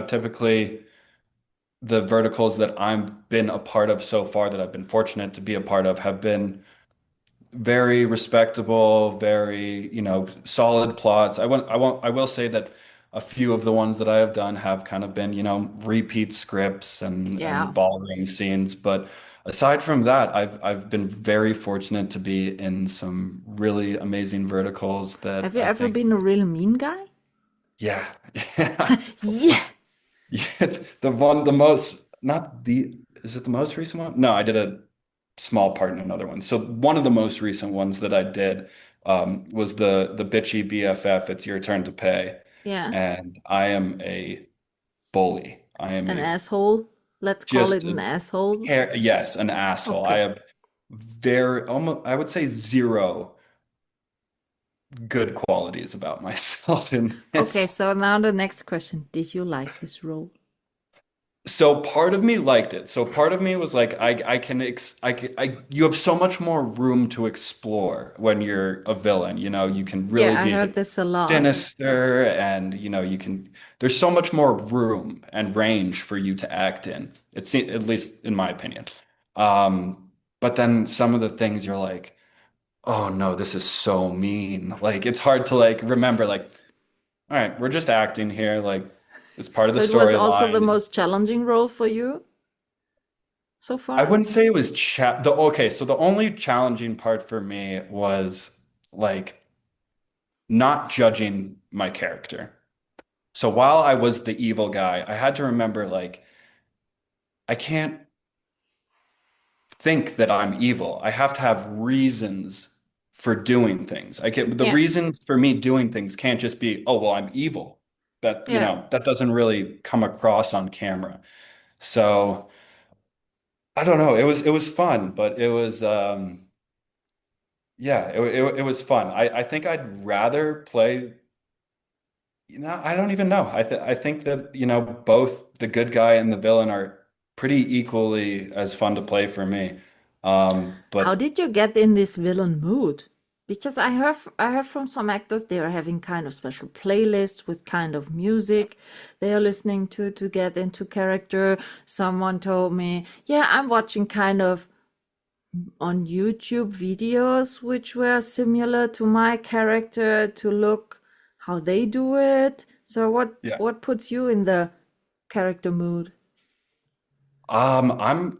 typically the verticals that I've been a part of so far that I've been fortunate to be a part of have been very respectable, very, solid plots. I will say that a few of the ones that I have done have kind of been, repeat scripts and Yeah. ballroom scenes. But aside from that, I've been very fortunate to be in some really amazing verticals that Have you I ever think, been a real mean guy? yeah, yeah. Yeah. Yeah, the most, not the, is it the most recent one? No, I did a small part in another one. So one of the most recent ones that I did was the bitchy BFF. It's your turn to pay, Yeah. and I am a bully. I am An a asshole. Let's call it just an a asshole. yes, an asshole. I Okay. have very almost I would say zero good qualities about myself in Okay, this. so now the next question. Did you like this role? So part of me liked it. So part of me was like, I can, you have so much more room to explore when you're a villain. You can really Yeah, I be heard this a lot. sinister and, there's so much more room and range for you to act in. At least in my opinion. But then some of the things you're like, oh no, this is so mean. Like, it's hard to like remember, like, all right, we're just acting here. Like, it's part of the So it was also the storyline. most challenging role for you so I far? wouldn't say it was okay, so the only challenging part for me was like not judging my character. So while I was the evil guy, I had to remember like I can't think that I'm evil. I have to have reasons for doing things. The Yeah. reasons for me doing things can't just be, oh, well, I'm evil. Yeah. That doesn't really come across on camera. So I don't know. It was fun, but it was yeah, it was fun. I think I'd rather play, I don't even know. I think that, both the good guy and the villain are pretty equally as fun to play for me. How But did you get in this villain mood? Because I heard from some actors they are having kind of special playlists with kind of music they are listening to get into character. Someone told me, yeah, I'm watching kind of on YouTube videos which were similar to my character to look how they do it. So what yeah. what puts you in the character mood? Um, I'm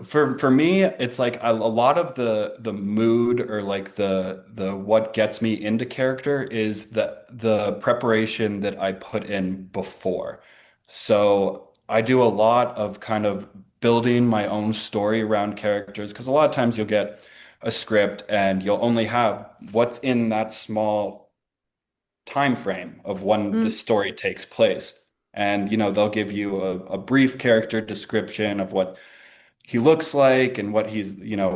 for me, it's like a lot of the mood or like the what gets me into character is the preparation that I put in before. So I do a lot of kind of building my own story around characters because a lot of times you'll get a script and you'll only have what's in that small time frame of when the Mm. story takes place. And they'll give you a brief character description of what he looks like and what he's,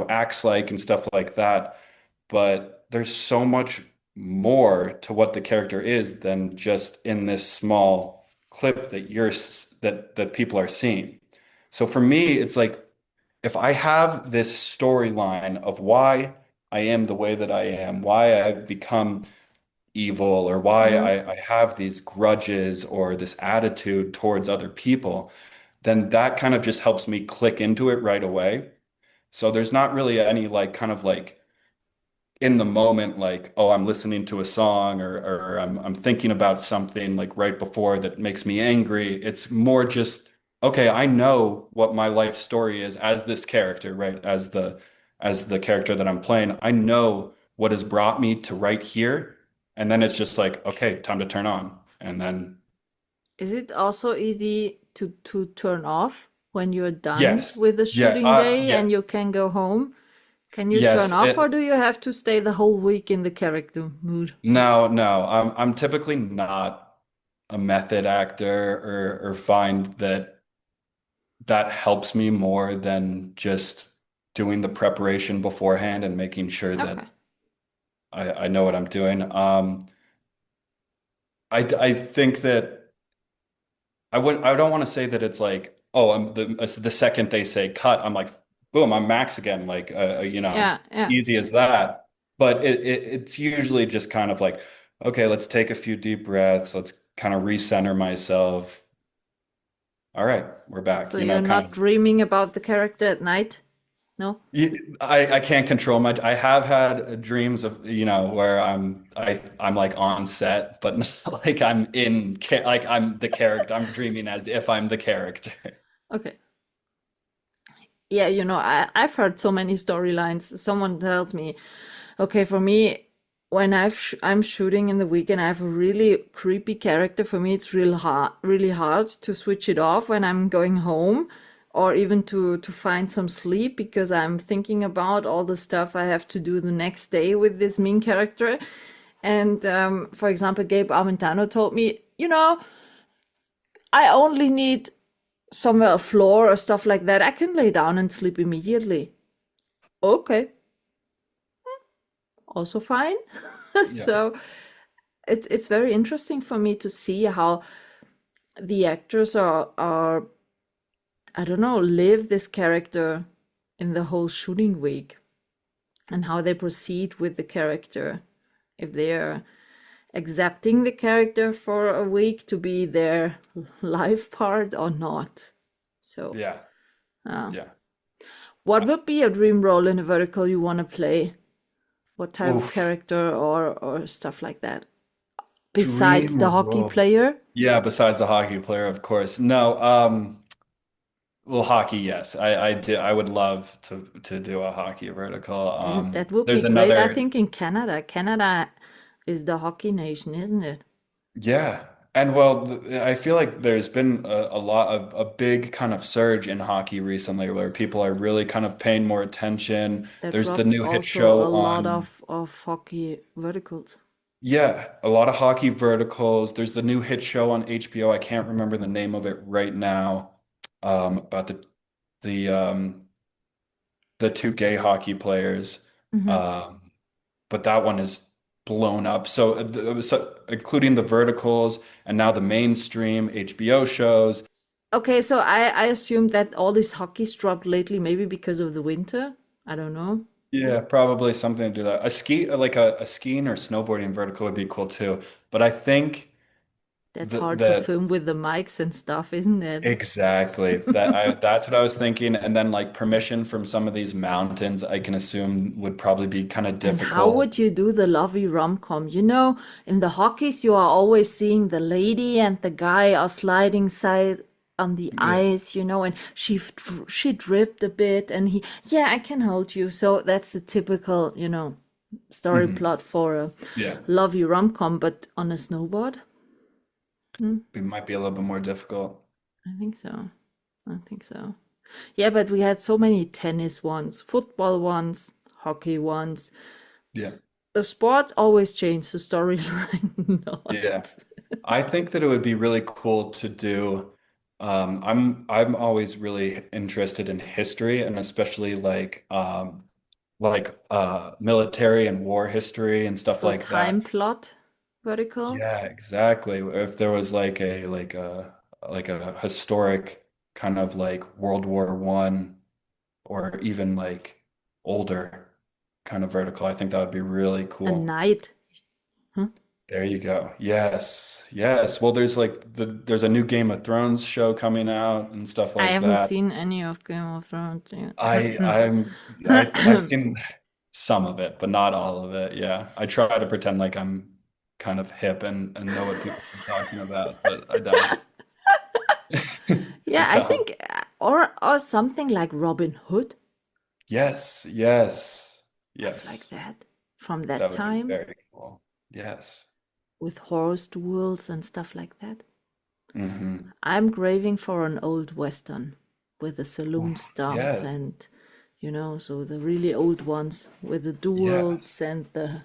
acts like and stuff like that. But there's so much more to what the character is than just in this small clip that people are seeing. So for me, it's like if I have this storyline of why I am the way that I am, why I've become evil, or why Mm. I have these grudges or this attitude towards other people, then that kind of just helps me click into it right away. So there's not really any like kind of like in the moment, like, oh, I'm listening to a song or I'm thinking about something like right before that makes me angry. It's more just, okay, I know what my life story is as this character, right? As the character that I'm playing. I know what has brought me to right here. And then it's just like, okay, time to turn on. And then Is it also easy to turn off when you're done yes. with the Yeah, shooting day and you yes. can go home? Can you turn Yes, off or do you have to stay the whole week in the character mood? no, no. I'm typically not a method actor or find that helps me more than just doing the preparation beforehand and making sure Okay. that I know what I'm doing. I think that I don't want to say that it's like, oh, the second they say cut, I'm like, boom, I'm max again, like Yeah, yeah. easy as that. But it's usually just kind of like, okay, let's take a few deep breaths, let's kind of recenter myself. All right, we're back, So you're kind not of. dreaming about the character at night? No? I can't control my. I have had dreams of where I'm like on set, but not like like I'm the character. I'm dreaming as if I'm the character. Okay. Yeah, I've heard so many storylines. Someone tells me, okay, for me, when I'm shooting in the weekend, I have a really creepy character. For me, it's really hard to switch it off when I'm going home, or even to find some sleep because I'm thinking about all the stuff I have to do the next day with this mean character. And for example, Gabe Armentano told me, I only need somewhere a floor or stuff like that. I can lay down and sleep immediately. Okay, also fine. Yeah. So it's very interesting for me to see how the actors are I don't know, live this character in the whole shooting week, and how they proceed with the character, if they're accepting the character for a week to be their life part or not. So Yeah. uh, Yeah. what would be a dream role in a vertical you want to play? What type of Oof. character or stuff like that? Besides Dream the hockey role. player? Yeah, besides the hockey player, of course. No, well, hockey, yes. I would love to do a hockey vertical. And that would be There's great. I another. think in Canada. Canada is the hockey nation, isn't it? Yeah. And well, I feel like there's been a lot of a big kind of surge in hockey recently where people are really kind of paying more attention. That There's the dropped new hit also a show lot on, of hockey verticals. yeah, a lot of hockey verticals. There's the new hit show on HBO. I can't remember the name of it right now. About the the two gay hockey players. Hmm. Um, but that one is blown up. So including the verticals and now the mainstream HBO shows. Okay, so I assume that all this hockey's dropped lately, maybe because of the winter. I don't know. Yeah, probably something to do that. Like a skiing or snowboarding vertical would be cool too. But I think That's that hard to that film with the mics and stuff, isn't it? exactly that's what I was thinking. And then like permission from some of these mountains, I can assume would probably be kind of And how difficult. would you do the lovey rom-com? In the hockeys, you are always seeing the lady and the guy are sliding side on the Yeah. ice, and she dripped a bit, and yeah, I can hold you. So that's the typical, story Hmm. plot for a Yeah. lovey rom-com, but on a snowboard. It might be a little bit more difficult. I think so. I think so. Yeah, but we had so many tennis ones, football ones, hockey ones. Yeah. The sport always change the storyline. Yeah. Not. I think that it would be really cool to do. I'm always really interested in history and especially like military and war history and stuff So like that. time plot vertical. Yeah, exactly. If there was like a historic kind of like World War One or even like older kind of vertical, I think that would be really A cool. night. Huh? There you go. Yes. Yes. Well, there's a new Game of Thrones show coming out and stuff I like haven't that. seen any of Game of Thrones yet. I I'm I've seen some of it, but not all of it. Yeah. I try to pretend like I'm kind of hip and know what people are talking about, but I don't. I Yeah, I don't. think or something like Robin Hood, Yes. Yes. stuff like Yes. that from that That would be time very cool. Yes. with horse duels and stuff like that. Hmm. I'm craving for an old western with the saloon stuff Yes. and so the really old ones with the duels Yes. and the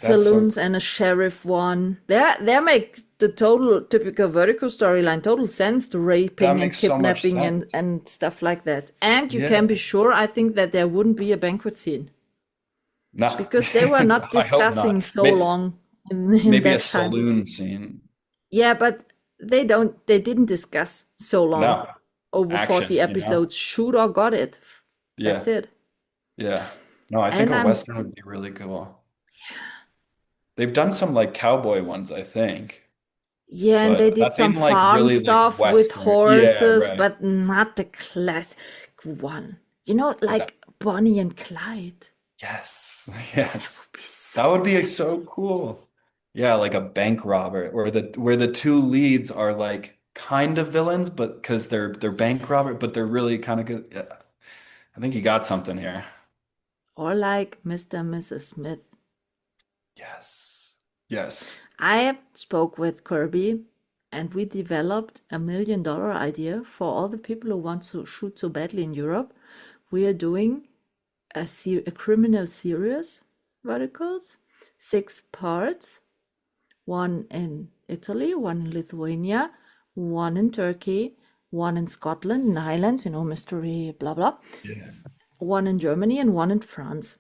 That's so saloons and a sheriff one. There makes the total typical vertical storyline total sense, the that raping and makes so much kidnapping and sense. and stuff like that. And you can Yeah. be sure, I think that there wouldn't be a banquet scene No. because they were not I hope discussing not. so long in Maybe a that time. saloon scene. Yeah, but they didn't discuss so long. No. Over Action, 40 episodes. Shoot or got it. Yeah. That's it. Yeah. No, I think And a I'm Western would be really cool. They've done some like cowboy ones, I think, Yeah, and they but did some nothing like farm really like stuff with Western. Yeah, horses, right. but not the classic one. Yeah. Like Bonnie and Clyde. Yes. Yes. Be That so would be good. so cool. Yeah, like a bank robber where the two leads are like kind of villains, but because they're bank robber, but they're really kind of good. Yeah. I think you got something here. Or like Mr. and Mrs. Smith. Yes. Yes. I spoke with Kirby and we developed $1 million idea for all the people who want to shoot so badly in Europe. We are doing a criminal series verticals, 6 parts, one in Italy, one in Lithuania, one in Turkey, one in Scotland, in the Highlands, mystery, blah blah, Yeah. one in Germany, and one in France.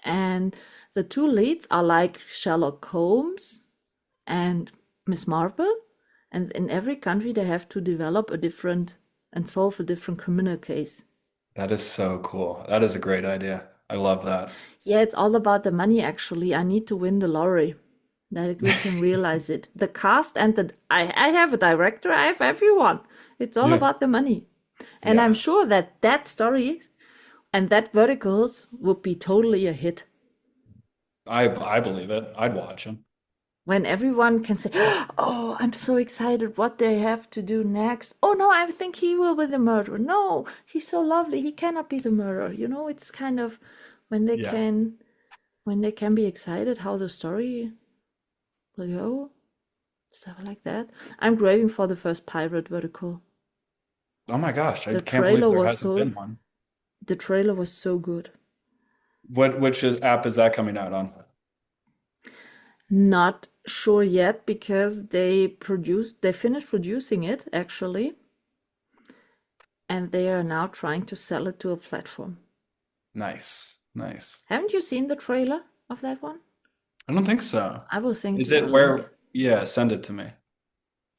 And the two leads are like Sherlock Holmes and Miss Marple. And in every country, they have to develop a different and solve a different criminal case. That is so cool. That is a great idea. I love that. Yeah, it's all about the money, actually. I need to win the lottery. That we can realize it. The cast and I have a director, I have everyone. It's all Yeah. about the money. And I'm Yeah. sure that story and that verticals would be totally a hit. I believe it. I'd watch them. When everyone can say, "Oh, I'm so excited what they have to do next. Oh no, I think he will be the murderer. No, he's so lovely. He cannot be the murderer." It's kind of when they Yeah. can be excited how the story will go, stuff like that. I'm craving for the first pirate vertical. Oh my gosh, I The can't believe trailer there was hasn't been one. the trailer was so good. Which app is that coming out on? Not sure yet because they finished producing it actually, and they are now trying to sell it to a platform. Nice. Nice. Haven't you seen the trailer of that one? I don't think so. I will send Is you a it link. where? Yeah, send it to me.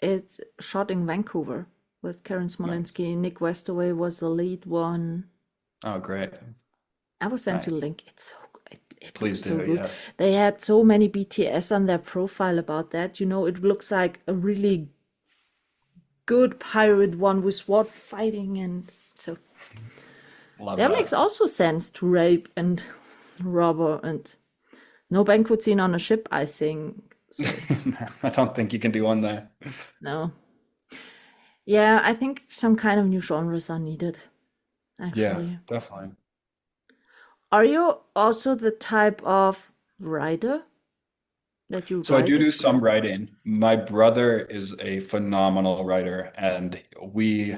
It's shot in Vancouver with Karen Smolinski. Nick Westaway was the lead one. Oh, great. I will send Nice. you a link. It's so good. It Please looks so do, good. yes. They had so many BTS on their profile about that. It looks like a really good pirate one with sword fighting, and so Love that that. makes also sense to rape and robber, and no banquet scene on a ship, I think. So I don't think you can do one there. no. Yeah, I think some kind of new genres are needed, Yeah, actually. definitely. Are you also the type of writer that you So I write do a do some script? writing. My brother is a phenomenal writer, and we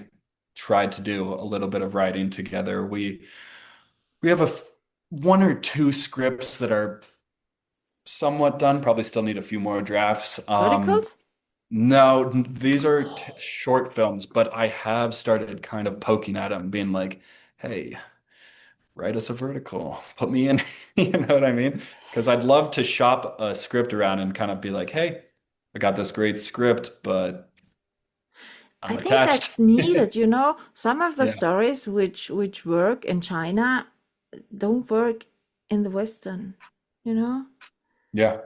tried to do a little bit of writing together. We have one or two scripts that are somewhat done, probably still need a few more drafts. Verticals? No, these are short films, but I have started kind of poking at them, being like, hey, write us a vertical, put me in, you know what I mean? Because I'd love to shop a script around and kind of be like, hey, I got this great script, but I I'm think attached. that's needed, Some of the Yeah, stories which work in China don't work in the Western, you know? yeah,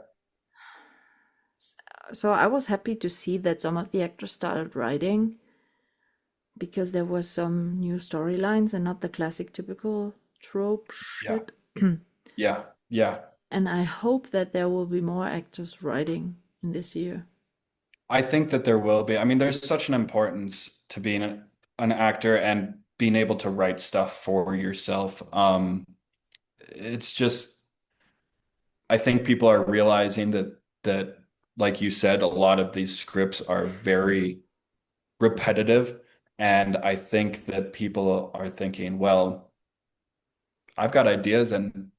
So I was happy to see that some of the actors started writing because there was some new storylines and not the classic typical trope yeah, shit. yeah, yeah. And I hope that there will be more actors writing in this year. I think that there will be. I mean, there's such an importance to being an actor and being able to write stuff for yourself. It's just, I think people are realizing that, like you said, a lot of these scripts are very repetitive, and I think that people are thinking, well, I've got ideas and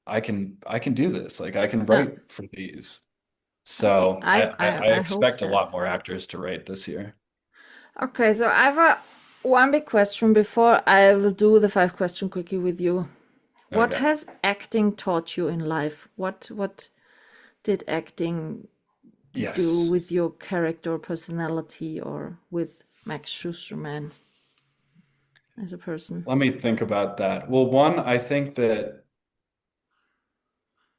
I can do this. Like I can Yeah, write for these. okay. So I, I, I, I, I I hope expect a that. lot more actors to write this year. Okay, so I have one big question before I will do the 5 question quickie with you. What Okay. has acting taught you in life? What did acting you do Yes. with your character personality or with Max Schusterman as a person? Let me think about that. Well, one, I think that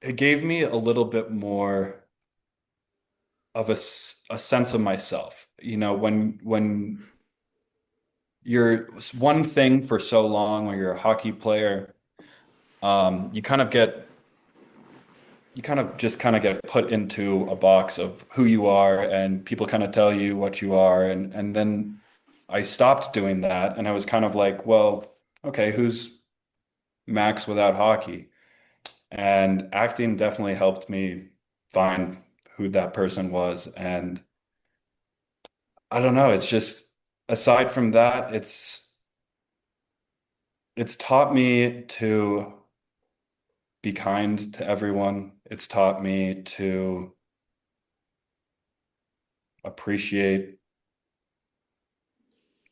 it gave me a little bit more of a sense of myself. You know, when you're one thing for so long, when you're a hockey player, you kind of just kind of get put into a box of who you are, and people kind of tell you what you are, and then I stopped doing that, and I was kind of like, well, okay, who's Max without hockey? And acting definitely helped me find who that person was. And I don't know, it's just aside from that, it's taught me to be kind to everyone. It's taught me to appreciate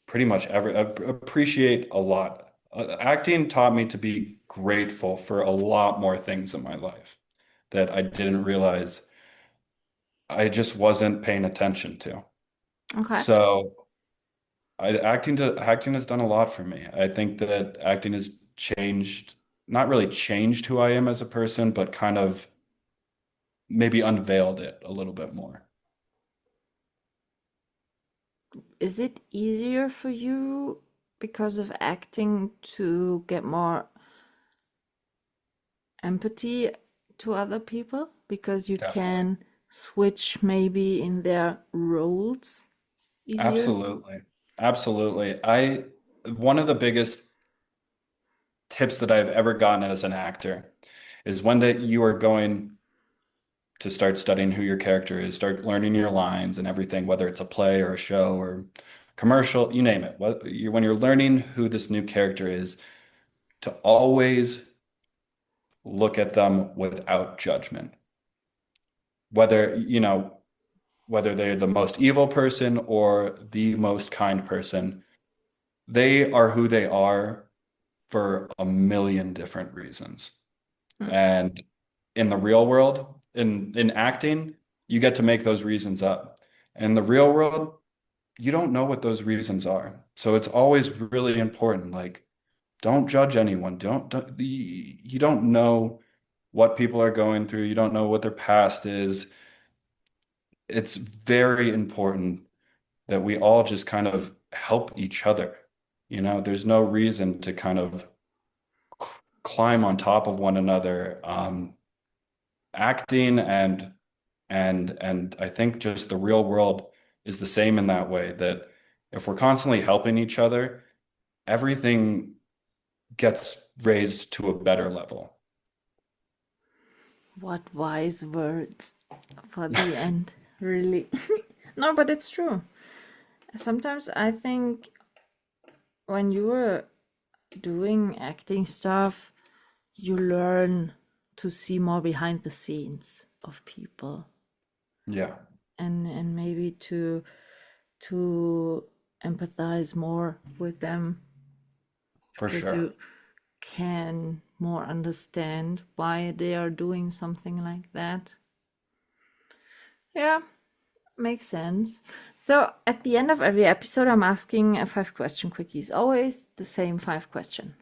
pretty much appreciate a lot. Acting taught me to be grateful for a lot more things in my life that I didn't realize I just wasn't paying attention to. Okay. So acting has done a lot for me. I think that acting has changed, not really changed who I am as a person, but kind of maybe unveiled it a little bit more. Is it easier for you because of acting to get more empathy to other people? Because you Definitely. can switch maybe in their roles easier? Absolutely. Absolutely. One of the biggest tips that I've ever gotten as an actor is when that you are going to start studying who your character is, start learning your lines and everything, whether it's a play or a show or commercial, you name it. When you're learning who this new character is, to always look at them without judgment. Whether they're the most evil person or the most kind person, they are who they are for a million different reasons. Mm. And in the real world, in acting, you get to make those reasons up. In the real world, you don't know what those reasons are. So it's always really important. Like, don't judge anyone. You don't know what people are going through. You don't know what their past is. It's very important that we all just kind of help each other. There's no reason to kind of climb on top of one another. Acting and I think just the real world is the same in that way, that if we're constantly helping each other, everything gets raised to a better level. What wise words for the end, really. No, but it's true. Sometimes I think when you were doing acting stuff, you learn to see more behind the scenes of people Yeah, and maybe to empathize more with them for because sure. you can more understand why they are doing something like that. Yeah, makes sense. So at the end of every episode, I'm asking a 5 question quickies. Always the same 5 question.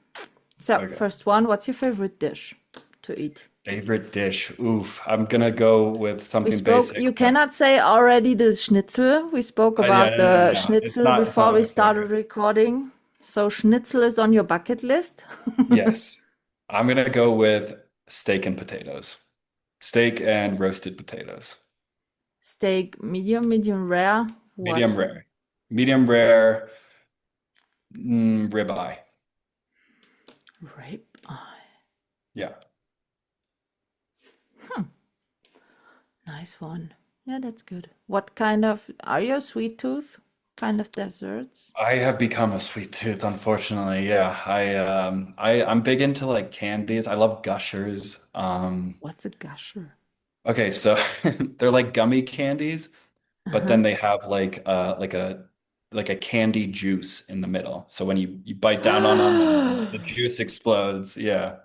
So Okay. first one, what's your favorite dish to eat? Favorite dish. Oof. I'm gonna go with We something spoke, basic, you but cannot say already the schnitzel. We spoke yeah, about no, no, no, the no. schnitzel It's not before one we of my started favorite. recording. So schnitzel is on your bucket list. Yes. I'm gonna go with steak and potatoes. Steak and roasted potatoes. Steak, medium, medium rare. What? Medium rare. Medium rare, ribeye. Rib eye. Yeah. Nice one. Yeah, that's good. What kind of, are you a sweet tooth? Kind of desserts? I have become a sweet tooth, unfortunately. Yeah. I'm big into like candies. I love Gushers. What's a gusher? Okay, so they're like gummy candies, but Uh-huh. then they have like a candy juice in the middle. So when you bite down on them and the juice explodes, yeah,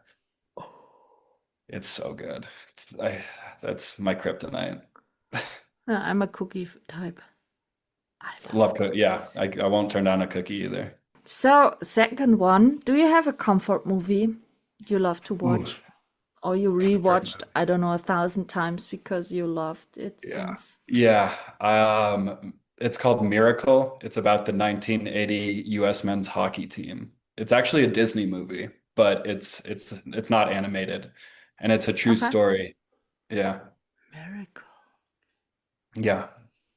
it's so good. That's my kryptonite. Yeah, I'm a cookie type. I Love cookie. Yeah, cookies. I won't turn down a cookie either. So, second one, do you have a comfort movie you love to Ooh, watch? Or you comfort rewatched, movie. I don't know, 1,000 times because you loved it Yeah. since. Yeah. It's called Miracle. It's about the 1980 US men's hockey team. It's actually a Disney movie, but it's not animated, and it's a true Okay. story. Yeah. Miracle. Yeah.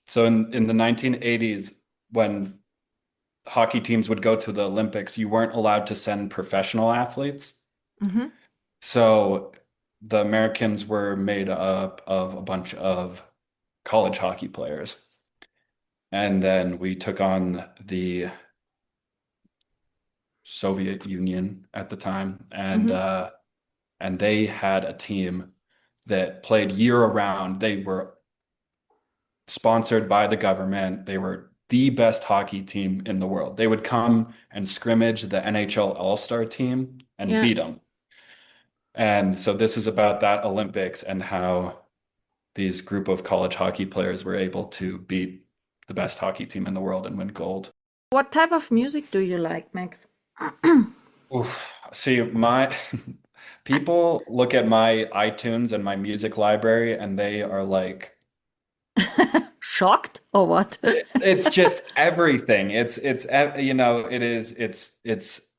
So in the 1980s, when hockey teams would go to the Olympics, you weren't allowed to send professional athletes. Mm-hmm. So the Americans were made up of a bunch of college hockey players. And then we took on the Soviet Union at the time, Mm-hmm. and they had a team that played year round. They were sponsored by the government. They were the best hockey team in the world. They would come and scrimmage the NHL All-Star team and Yeah. beat them. And so this is about that Olympics and how these group of college hockey players were able to beat the best hockey team in the world and win gold. What type of music do you like, Max? Oof. See, my people look at my iTunes and my music library and they are like, Shocked or what? it's just everything. It's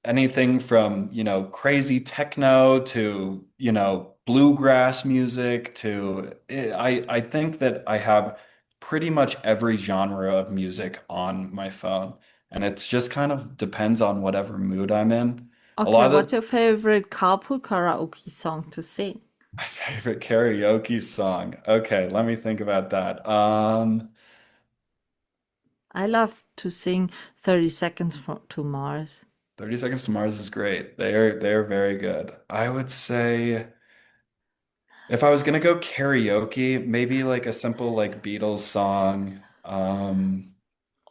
anything from, crazy techno to, bluegrass music to I think that I have pretty much every genre of music on my phone. And it's just kind of depends on whatever mood I'm in. A Okay, lot of what's the your favorite carpool karaoke song to sing? My favorite karaoke song. Okay, let me think about that. I love to sing 30 Seconds to Mars. 30 Seconds to Mars is great. They're very good. I would say if I was gonna go karaoke, maybe like a simple like Beatles song.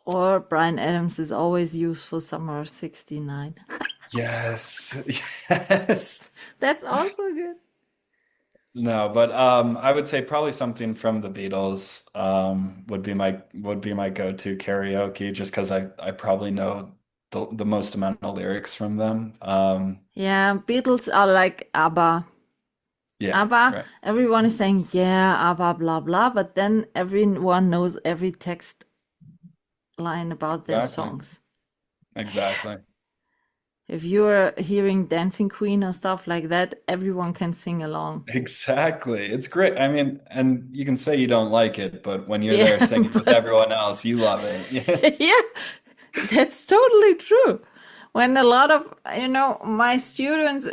Or Brian Adams is always useful, Summer of 69. Yes. Yes. That's also good. No, but I would say probably something from the Beatles would be my go-to karaoke just because I probably know the most amount of lyrics from them. Yeah, Beatles are like ABBA. Yeah, ABBA, right. everyone is saying, yeah, ABBA, blah, blah, but then everyone knows every text line about their Exactly. songs. Exactly. If you're hearing Dancing Queen or stuff like that, everyone can sing along. Exactly. It's great. I mean, and you can say you don't like it, but when you're there Yeah, singing with but everyone else, you love it. yeah, that's totally true. When a lot of, my students,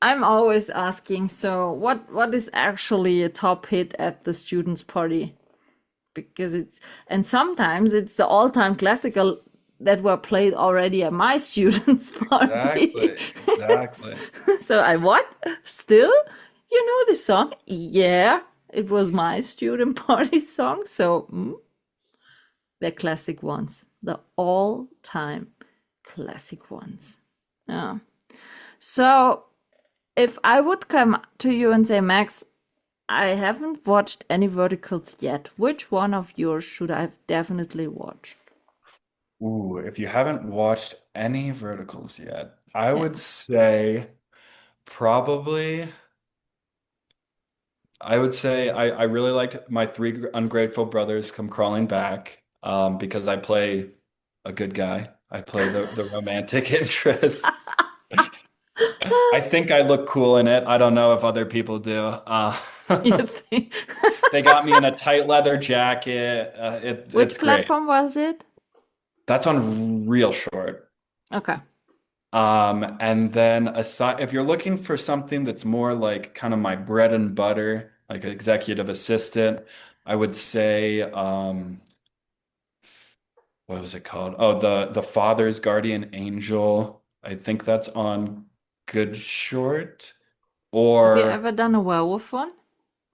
I'm always asking, so what is actually a top hit at the students' party? Because and sometimes it's the all-time classical that were played already at my students' party. Exactly. Exactly. So I what? Still? You know the song? Yeah, it was my student party song. So the classic ones, the all-time classic ones. Yeah. So if I would come to you and say, Max, I haven't watched any verticals yet. Which one of yours should I definitely watch? Ooh, if you haven't watched any verticals yet, I Yeah. would say probably, I would say I really liked my Three Ungrateful Brothers Come Crawling Back, because I play a good guy. I play the romantic interest. I think I look cool in it. I don't know if other people do. You think? They got me in a tight leather jacket. It's Which great. platform was it? That's on Real Short. Okay. And then aside, if you're looking for something that's more like kind of my bread and butter, like an executive assistant, I would say, what was it called? Oh, the Father's Guardian Angel. I think that's on Good Short. Have you Or ever done a werewolf one?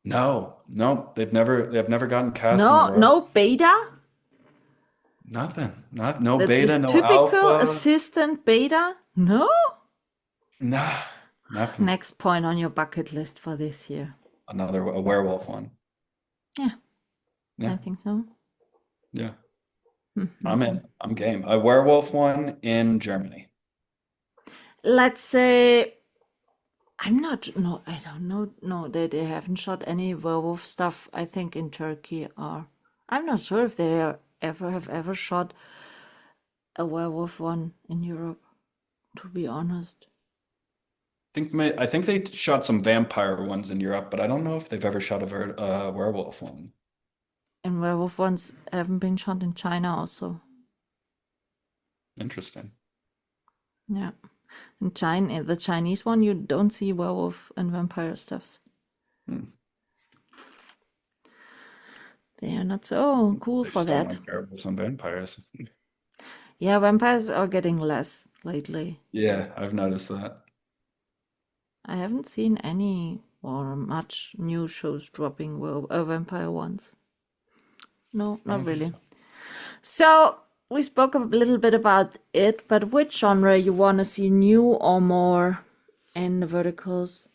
no, no, they've never gotten cast in a No, row. no beta? Nothing. No The beta, no typical alpha. assistant beta? No? Nah, nothing. Next point on your bucket list for this year. A werewolf one. Yeah. I Yeah, think so. yeah. I'm in. I'm game. A werewolf one in Germany. Let's say I'm not. No, I don't know. No, they haven't shot any werewolf stuff. I think in Turkey, or I'm not sure if they have ever shot a werewolf one in Europe. To be honest, I think they shot some vampire ones in Europe, but I don't know if they've ever shot a werewolf one. and werewolf ones haven't been shot in China also. Interesting. Yeah, in China, the Chinese one, you don't see werewolf and vampire stuffs. Hmm. They are not so cool They for just don't that. like werewolves and vampires. Yeah, vampires are getting less lately. Yeah, I've noticed that. I haven't seen any or much new shows dropping vampire ones. No, I not don't think really. so. So we spoke a little bit about it, but which genre you want to see new or more in the verticals?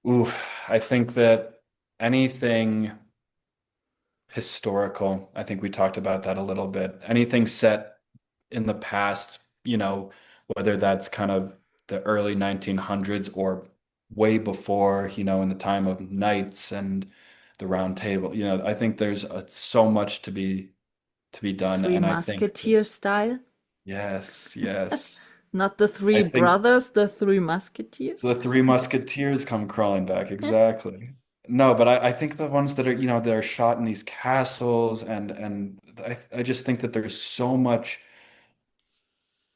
Ooh, I think that anything historical, I think we talked about that a little bit. Anything set in the past, whether that's kind of the early 1900s or way before, in the time of knights and the round table. I think there's so much to be done, Three and I think that Musketeer style? yes, yes. Not the three I think brothers, the Three Musketeers? the Three Musketeers come crawling back, exactly. No, but I think the ones that are shot in these castles and I just think that there's so much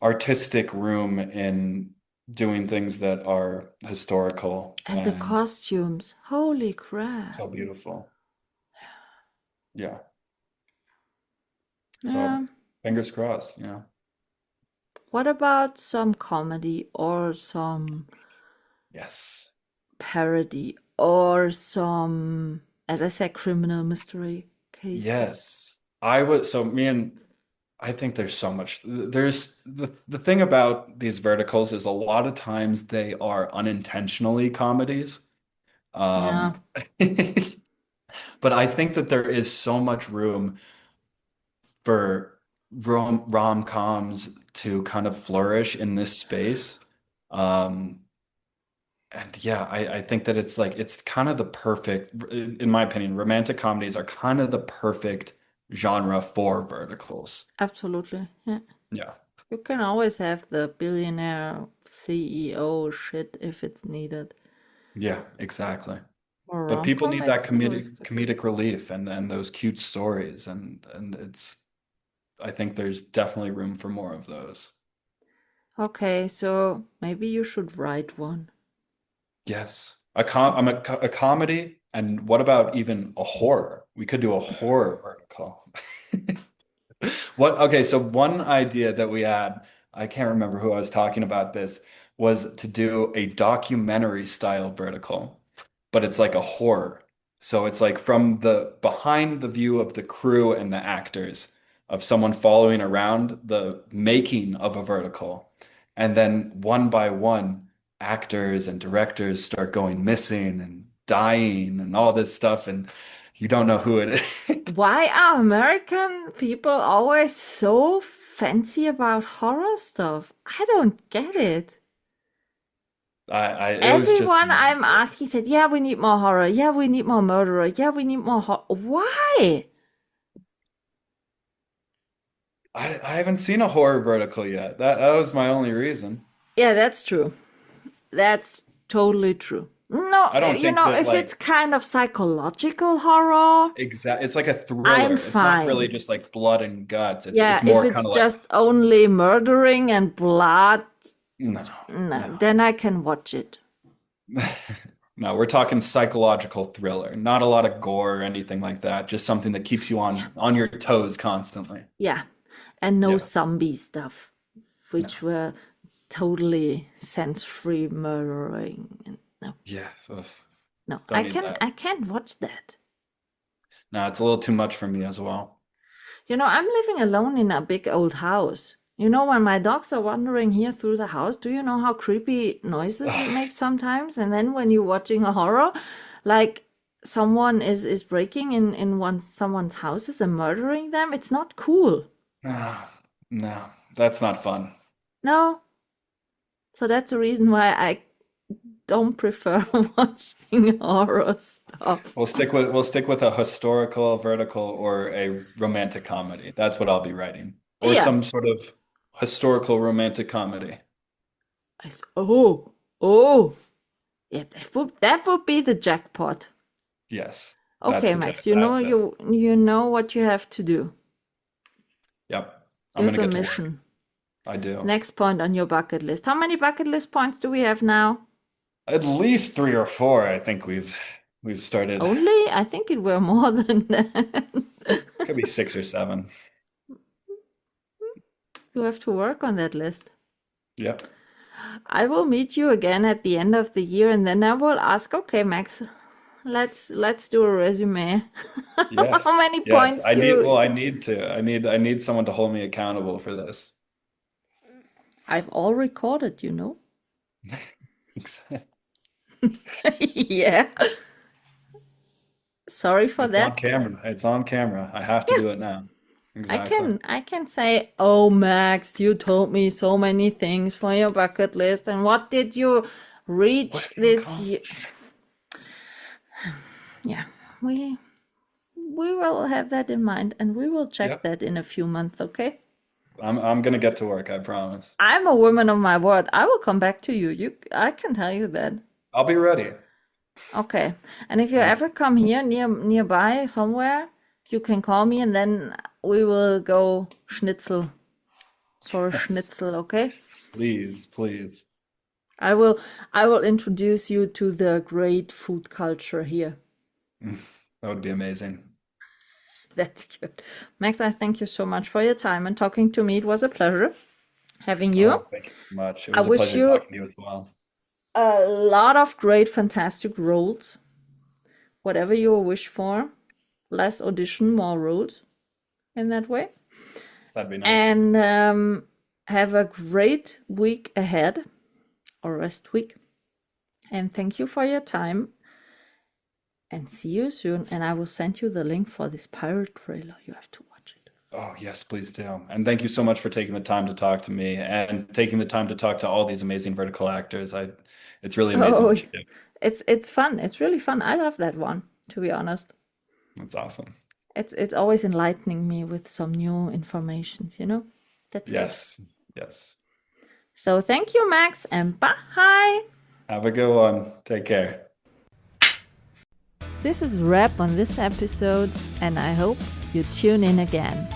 artistic room in doing things that are historical And the and costumes. Holy crap. so beautiful. Yeah. Yeah. So fingers crossed, What about some comedy or some Yes. parody or some, as I said, criminal mystery cases? Yes. I think there's so much. There's the thing about these verticals is a lot of times they are unintentionally comedies. Yeah, Um, but I think that there is so much room for rom-coms to kind of flourish in this space. Um, and yeah, I think that it's kind of the perfect, in my opinion, romantic comedies are kind of the perfect genre for verticals. absolutely. Yeah. Yeah. You can always have the billionaire CEO shit if it's needed. Yeah, exactly. Or But people rom-com, need that it's always comedic good. comedic relief and those cute stories and I think there's definitely room for more of those. Okay, so maybe you should write one. Yes. A comedy, and what about even a horror? We could do a horror vertical. Okay, so one idea that we had, I can't remember who I was talking about this, was to do a documentary style vertical, but it's like a horror. So it's like from the behind the view of the crew and the actors of someone following around the making of a vertical. And then one by one, actors and directors start going missing and dying and all this stuff, and you don't know who it is. Why are American people always so fancy about horror stuff? I don't get it. It was just Everyone I'm asking said, yeah, we need more horror. Yeah, we need more murderer. Yeah, we need more horror. Why? I haven't seen a horror vertical yet. That was my only reason. Yeah, that's true. That's totally true. No, I don't think that if it's like kind of psychological horror, it's like a thriller. I'm It's not really fine. just like blood and guts. It's Yeah, if more it's kind of like just only murdering and blood, no, no, no. then I can watch it. No, we're talking psychological thriller. Not a lot of gore or anything like that. Just something that keeps you Yeah, on your toes constantly. yeah. And no Yeah. zombie stuff, No. which were totally sense-free murdering. No, Yeah. Ugh. no, Don't need that. I can't watch that. No, it's a little too much for me as well. I'm living alone in a big old house. When my dogs are wandering here through the house, do you know how creepy noises it makes sometimes? And then when you're watching a horror, like someone is breaking in someone's houses and murdering them. It's not cool. No, that's not fun. No. So that's the reason why I don't prefer watching horror stuff. We'll stick with a historical, vertical, or a romantic comedy. That's what I'll be writing. Or Yeah. some sort of historical romantic comedy. Oh. Yeah, that would be the jackpot. Yes. Okay, Max, you know what you have to do. Yep. You I'm have gonna a get to work. mission. I do. Next point on your bucket list. How many bucket list points do we have now? At least 3 or 4, I think we've started. Only? I think it were more than that. Could be 6 or 7. You have to work on that list. Yep. I will meet you again at the end of the year, and then I will ask, okay, Max, let's do a resume. Yes. How many Yes. points I you... need to. I need someone to hold me accountable for this. I've all recorded, you know. Yeah. Sorry for It's that. on camera. It's on camera. I have to do it now. Exactly. I can say, oh Max, you told me so many things for your bucket list, and what did you reach this year? Yeah, we will have that in mind, and we will check that in a few months, okay? I'm gonna get to work, I promise. I'm a woman of my word. I will come back to you. I can tell you that. I'll be ready. Okay. And if you ever come here nearby somewhere, you can call me, and then we will go schnitzel for a schnitzel, okay? Please, please. I will introduce you to the great food culture here. That would be amazing. That's good. Max, I thank you so much for your time and talking to me. It was a pleasure having you. Oh, thank you so much. It I was a wish pleasure you talking to you as well. a lot of great, fantastic roles. Whatever you wish for. Less audition, more roles. In that way. That'd be nice. And have a great week ahead. Or rest week. And thank you for your time. And see you soon. And I will send you the link for this pirate trailer. You have to watch it. Oh, yes, please do. And thank you so much for taking the time to talk to me and taking the time to talk to all these amazing vertical actors. It's really amazing what you do. It's fun. It's really fun. I love that one, to be honest. That's awesome. It's always enlightening me with some new informations, you know? That's it. Yes. So thank you, Max, and bye. Have a good one. Take care. This is a wrap on this episode, and I hope you tune in again.